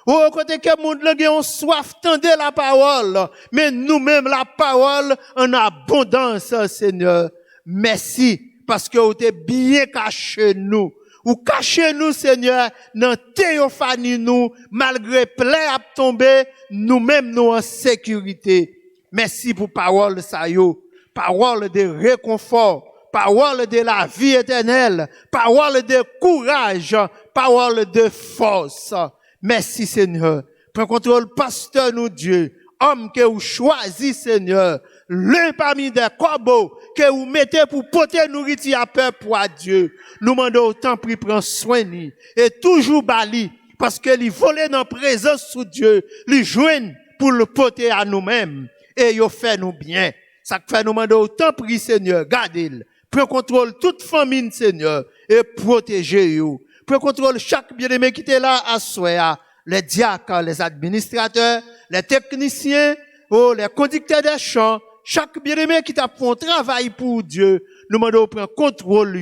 Oh, côté que moun langue on soif tendez la parole, mais nous-mêmes la parole en abondance, Seigneur. Merci, parce que vous êtes bien caché nous. Ou cachez nous, Seigneur, dans théophanie nous, malgré plaie à tomber, nous-mêmes nous en sécurité. Merci pour parole ça yo, parole de réconfort, parole de la vie éternelle, parole de courage, parole de force. Merci, Seigneur. Prends contrôle, pasteur, nous, Dieu. Homme que vous choisissez, Seigneur. L'un parmi des corbeaux que vous mettez pour porter nourriture à peuple à Dieu. Nous demandons autant prix, prends soin de et toujours bali, parce que les volent dans présence sous Dieu, les joignent pour le porter à nous-mêmes, et ils fait nous bien. Ça fait nous demander autant prix, Seigneur, gardez-le. Prends contrôle toute famille, Seigneur, et protégez-vous. Prends contrôle chaque bien-aimé qui était là à soi, les diacres, les administrateurs, les techniciens, les conducteurs des champs, chaque bien-aimé qui t'a fait un travail pour Dieu, nous demandons prendre contrôle,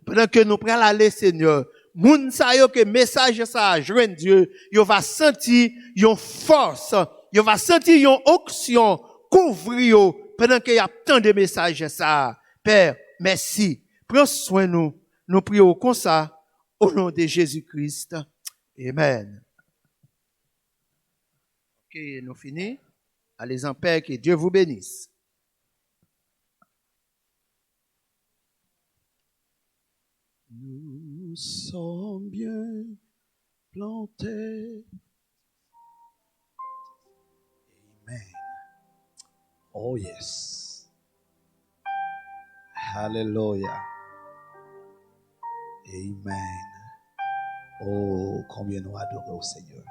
pendant que nous prenons aller, Seigneur, moun sa yo que message ça joindre Dieu, yo va sentir yon force, yo va sentir yon onction couvrir yo pendant qu'il y a tant de messages ça. Père, merci. Prends soin de nous. Nous prions comme ça au nom de Jésus-Christ. Amen. OK, nous finissons. Allez en paix, que Dieu vous bénisse. Nous sommes bien plantés. Amen. Oh yes. Hallelujah. Amen. Oh, combien nous adorons au Seigneur.